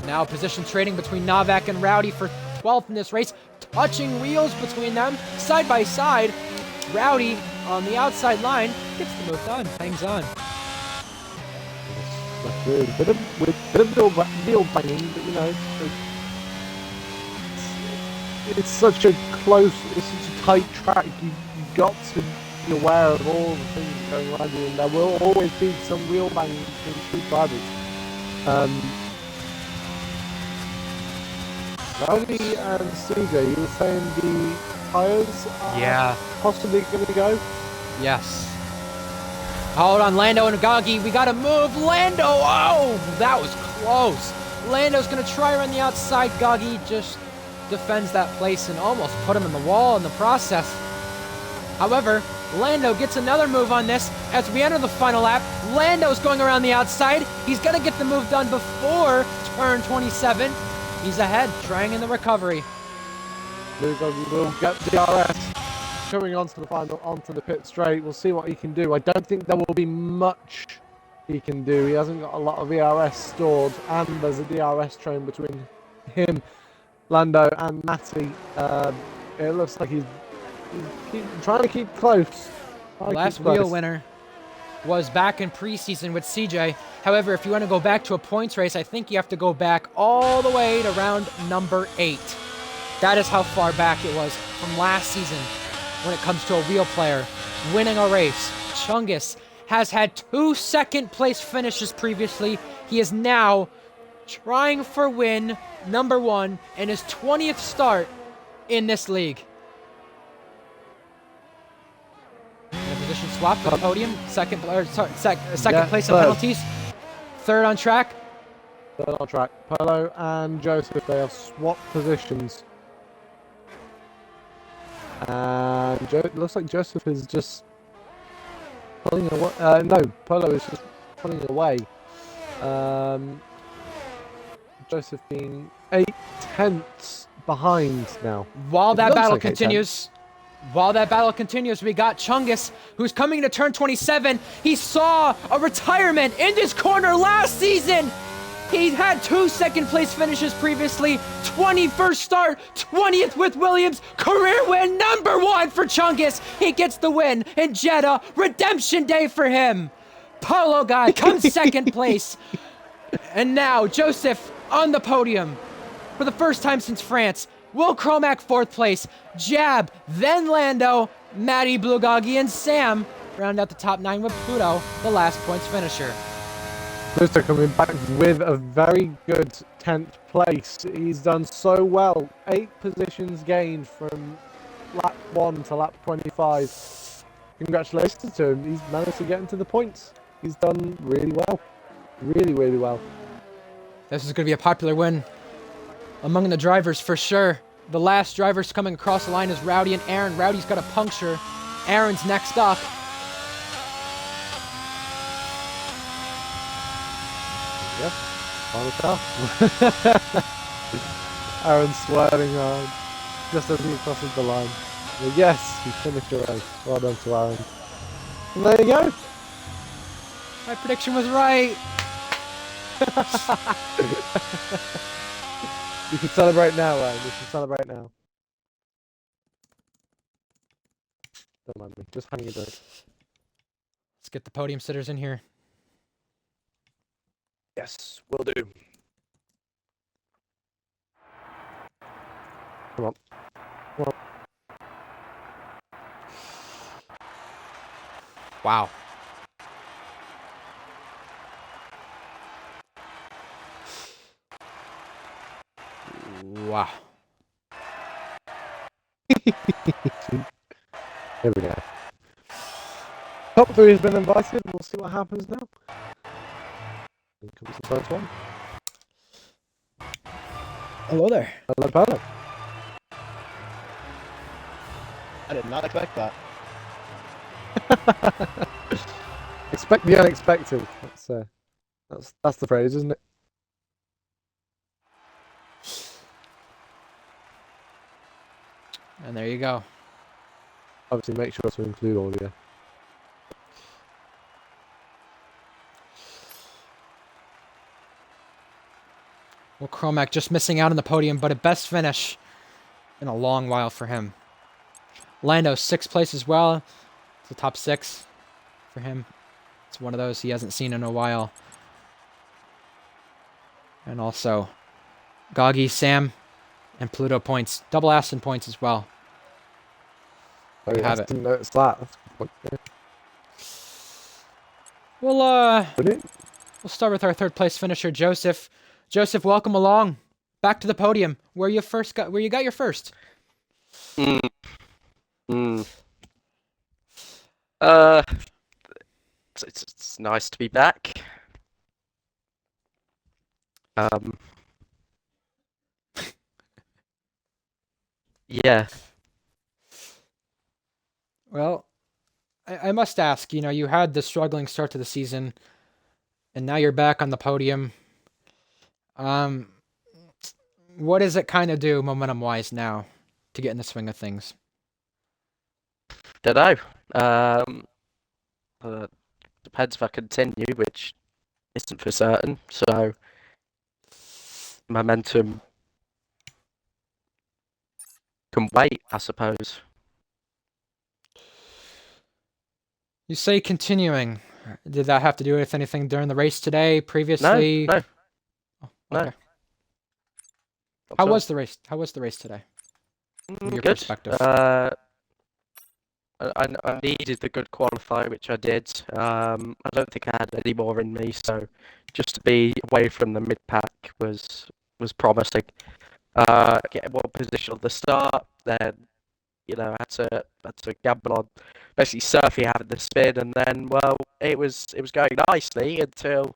Now position trading between Novak and Rowdy for 12th in this race. Touching wheels between them, side by side. Rowdy on the outside line gets the move done, hangs on. With a bit of wheel banging, but you know, it's such a close, it's such a tight track. You've got to be aware of all the things going around you, and there will always be some wheel banging between two drivers. Rowdy and CJ, you were saying the tyres are possibly going to go? Yes. Hold on, Lando and Goggy. We got to move. Lando. Oh, that was close. Lando's going to try around the outside. Goggy just defends that place and almost put him in the wall in the process. However, Lando gets another move on this as we enter the final lap. Lando's going around the outside. He's going to get the move done before turn 27. He's ahead, trying in the recovery. Blue Goggy will get the DRS. Coming onto the pit straight, we'll see what he can do. I don't think there will be much he can do. He hasn't got a lot of ERS stored, and there's a DRS train between him, Lando, and Matty. It looks like he's trying to keep close. Last wheel winner was back in preseason with CJ. However, if you want to go back to a points race, I think you have to go back all the way to round number 8. That is how far back it was from last season. When it comes to a wheel player winning a race, Chungus has had 2 second-place finishes previously. He is now trying for win number 1 in his 20th start in this league. And a position swap for the podium. Second place in penalties. Third on track. Third on track. Polo and Joseph, they have swapped positions. And it looks like Joseph is just pulling away. No, Polo is just pulling away. Joseph being 8/10 behind now. While that battle continues, we got Chungus, who's coming to turn 27. He saw a retirement in this corner last season. He had 2 second-place finishes previously. 21st start, 20th with Williams. Career win number 1 for Chungus. He gets the win in Jeddah. Redemption day for him. Polo God comes second place. And now Joseph on the podium for the first time since France. Will Cromack 4th place. Jab, then Lando, Matty, Blugagi, and Sam round out the top 9 with Pluto, the last points finisher. Pluto coming back with a very good 10th place. He's done so well. 8 positions gained from lap 1 to lap 25. Congratulations to him. He's managed to get into the points. He's done really well. Really, really well. This is going to be a popular win among the drivers for sure. The last drivers coming across the line is Rowdy and Aaron. Rowdy's got a puncture. Aaron's next up. Yep, on the car. Aaron swerving around just as he crosses the line. But yes, he finished the race. Well done to Aaron. And there you go. My prediction was right. You can celebrate now, Aaron. You can celebrate now. Don't mind me. Just having a drink. Let's get the podium sitters in here. Yes, will do. Come on. Come on. Wow. Wow. Here we go. Top 3 has been invited. We'll see what happens now. Here comes the first one. Hello there. Hello, Paolo. I did not expect that. Expect the unexpected. That's the phrase, isn't it? And there you go. Obviously, make sure to include audio. Well, Chromac just missing out on the podium, but a best finish in a long while for him. Lando, 6th place as well. It's the top 6 for him. It's one of those he hasn't seen in a while. And also, Goggy, Sam, and Pluto points. Double Aston points as well. Oh, We yeah, have I it. didn't notice that. That's a good point. Yeah. We'll start with our 3rd place finisher, Joseph. Joseph, welcome along. Back to the podium. Where you got your first. Mm. Mm. Uh, it's nice to be back. Yeah. Well, I must ask, you had the struggling start to the season, and now you're back on the podium. What does it kind of do momentum-wise now to get in the swing of things? Don't know. Depends if I continue, which isn't for certain. So momentum can wait, I suppose. You say continuing. Did that have to do with anything during the race today, No, previously? no, Oh, no. okay. not How at all. was the race? How was the race today? From your Good. perspective. I needed the good qualifier, which I did. I don't think I had any more in me, so just to be away from the mid pack was promising. Get one position on the start, then I had to gamble on basically Surfy having the spin, and then it was going nicely until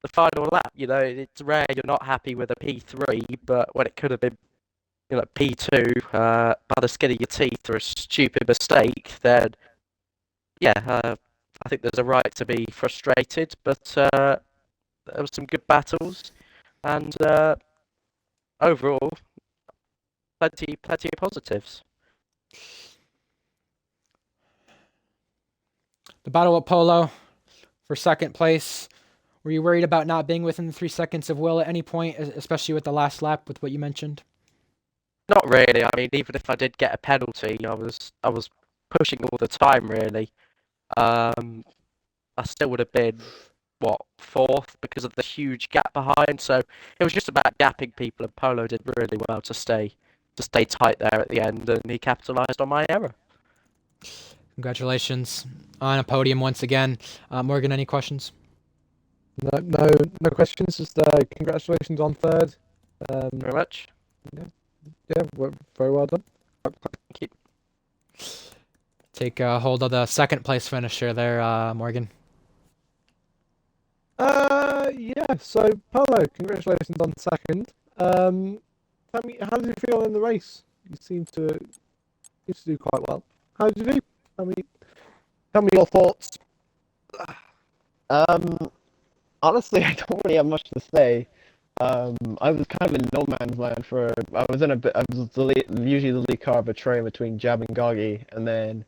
the final lap. It's rare you're not happy with a P3, but when it could have been P2 by the skin of your teeth or a stupid mistake, then yeah, I think there's a right to be frustrated. But there were some good battles, and overall, plenty of positives. The battle at Polo for 2nd place. Were you worried about not being within the 3 seconds of Will at any point, especially with the last lap with what you mentioned? Not really. I mean, even if I did get a penalty, I was pushing all the time. Really, I still would have been 4th because of the huge gap behind. So it was just about gapping people, and Polo did really well to stay tight there at the end, and he capitalised on my error. Congratulations on a podium once again. Morgan, any questions? No questions. Just congratulations on 3rd. Very much. Yeah, very well done. Thank you. Take hold of the 2nd place finisher there, Morgan. Yeah. So Polo, congratulations on 2nd. Tell me, how did you feel in the race? You seem to do quite well. How did you do? Tell me your thoughts. Honestly, I don't really have much to say. I was kind of in no man's land I was usually the lead car betraying between Jab and Goggy, and then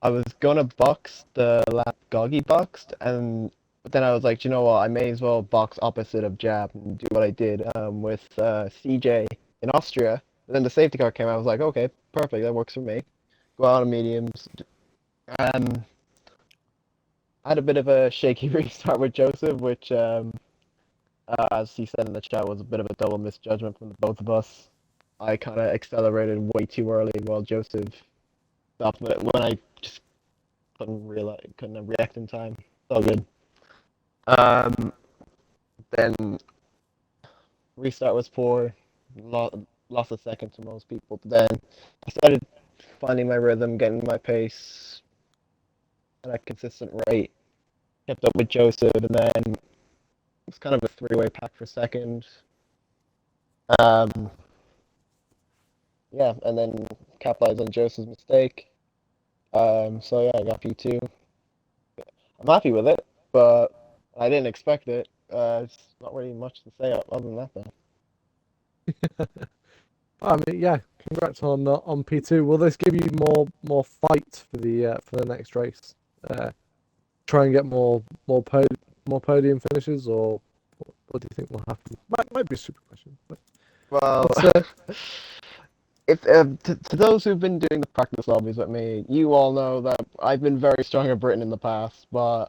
I was gonna box the lap Goggy boxed, but then I was like, you know what, I may as well box opposite of Jab and do what I did with CJ in Austria. And then the safety car came out, I was like, okay, perfect, that works for me. Go out on mediums. Um, I had a bit of a shaky restart with Joseph, which as he said in the chat, was a bit of a double misjudgment from the both of us. I kind of accelerated way too early while Joseph stopped when I just couldn't react in time. It's all good. Then restart was poor. Lost a second to most people. But then I started finding my rhythm, getting my pace at a consistent rate. Kept up with Joseph, and then it was kind of a three-way pack for 2nd. Yeah, and then capitalized on Joseph's mistake. So yeah, I got P2. I'm happy with it, but I didn't expect it. It's not really much to say other than that, though. Yeah, congrats on P2. Will this give you more fight for the next race? Try and get more podium finishes, or What do you think will happen? Might be a stupid question, but Well, it's, if to those who've been doing the practice lobbies with me, you all know that I've been very strong at Britain in the past, but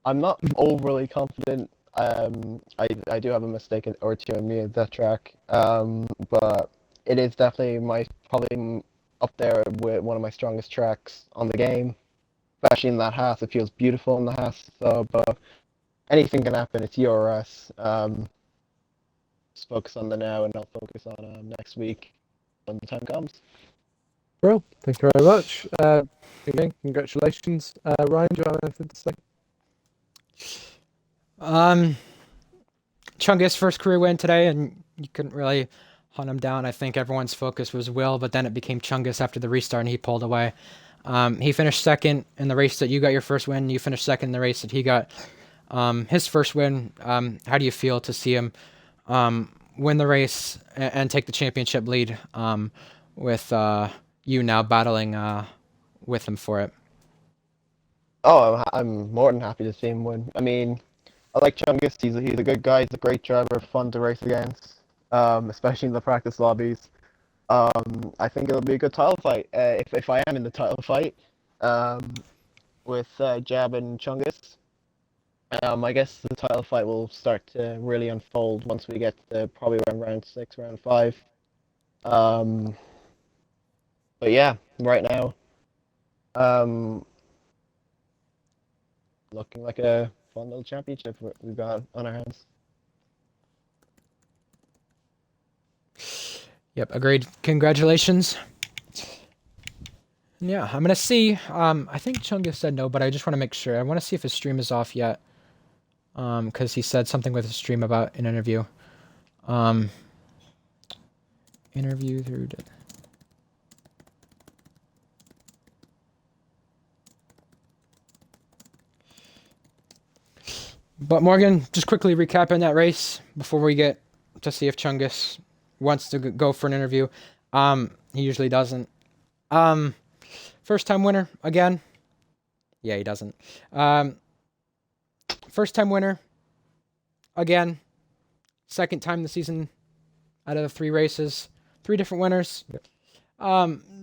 I'm not overly confident. I do have a mistake or two in me at that track. But it is definitely probably up there with one of my strongest tracks on the game, especially in that Haas. It feels beautiful in the Haas. So, but anything can happen. It's URS. Just focus on the now and not focus on next week when the time comes. Well, thank you very much. Again, congratulations. Ryan, do you have anything to say? Chungus first career win today, and you couldn't really hunt him down. I think everyone's focus was Will, but then it became Chungus after the restart, and he pulled away. He finished second in the race that you got your first win. You finished second in the race that he got his first win. How do you feel to see him win the race and take the championship lead with you now battling with him for it? Oh, I'm more than happy to see him win. I mean, I like Chungus. He's a good guy. He's a great driver, fun to race against, especially in the practice lobbies. I think it'll be a good title fight. If I am in the title fight, um, with Jab and Chungus, I guess the title fight will start to really unfold once we get to probably around round 6, round 5. Um, but yeah, right now, um, looking like a fun little championship we've got on our hands. Yep, agreed. Congratulations. Yeah, I'm gonna see. I think Chungus said no, but I just want to make sure. I want to see if his stream is off yet. Because he said something with his stream about an interview. Interview through. But Morgan, just quickly recapping that race before we get to see if Chungus wants to go for an interview. He usually doesn't. First time winner again. Yeah, he doesn't. First time winner again. Second time this season out of the 3 races. 3 different winners. Yep.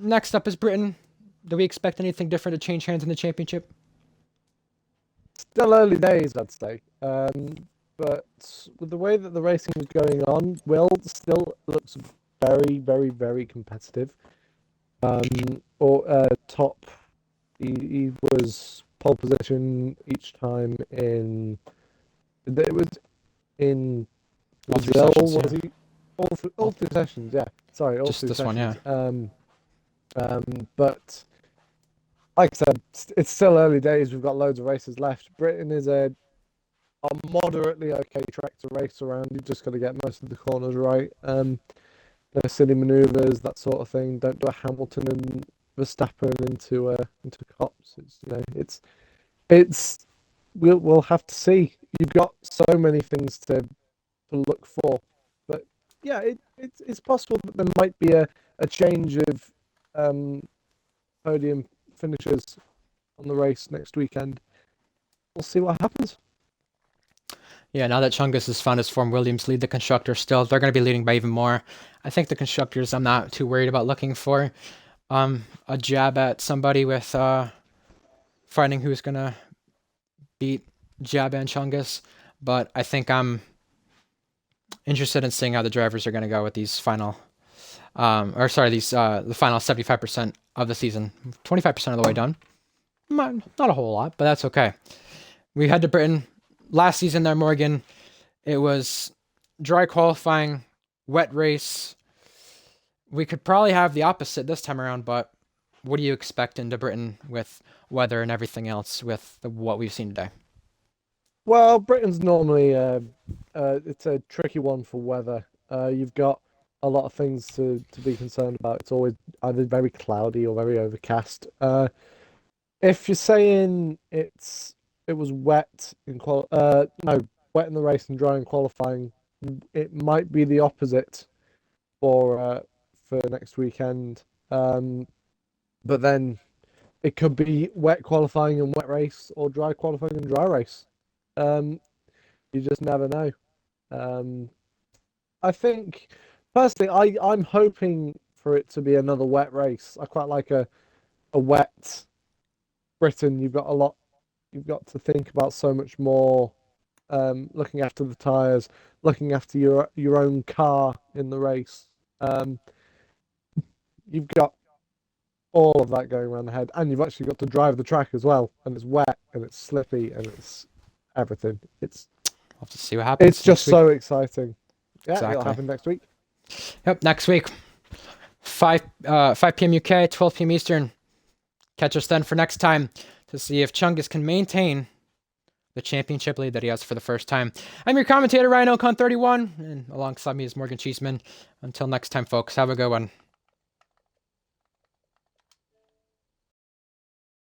Next up is Britain. Do we expect anything different to change hands in the championship? Still early days, I'd say. But with the way that the racing is going on, Will still looks very, very, very competitive. Top. He was pole position each time in. It was in All 3 Brazil, sessions, was yeah. he? All 3 sessions, yeah. Sorry, all Just 3 this sessions. one, yeah. But like I said, it's still early days. We've got loads of races left. Britain is a moderately okay track to race around. You've just got to get most of the corners right. No silly manoeuvres, that sort of thing. Don't do a Hamilton and Verstappen into cops. We'll have to see. You've got so many things to look for, but yeah, it's possible that there might be a change of podium finishes on the race next weekend. We'll see what happens. Yeah, now that Chungus has found his form, Williams lead the constructors still. They're going to be leading by even more. I think the constructors, I'm not too worried about looking for a jab at somebody with finding who's going to beat Jab and Chungus. But I think I'm interested in seeing how the drivers are going to go with these final, the final 75% of the season. 25% of the way done. Not a whole lot, but that's okay. We head to Britain. Last season there, Morgan, it was dry qualifying, wet race. We could probably have the opposite this time around, but what do you expect into Britain with weather and everything else with what we've seen today? Well, Britain's normally it's a tricky one for weather. You've got a lot of things to be concerned about. It's always either very cloudy or very overcast. If you're saying it was wet in wet in the race and dry in qualifying, it might be the opposite for next weekend. But then it could be wet qualifying and wet race, or dry qualifying and dry race. You just never know. I think personally, I'm hoping for it to be another wet race. I quite like a wet Britain. You've got to think about so much more. Looking after the tires, looking after your own car in the race. You've got all of that going around the head, and you've actually got to drive the track as well, and it's wet and it's slippy and it's everything. We'll have to see what happens. It's just next week. so exciting. Yeah, Exactly. it'll happen next week. Yep, next week. 5 p.m. UK, 12 p.m. Eastern. Catch us then for next time to see if Chungus can maintain the championship lead that he has for the first time. I'm your commentator, Ryan Ocon31, and alongside me is Morgan Cheeseman. Until next time, folks, have a good one.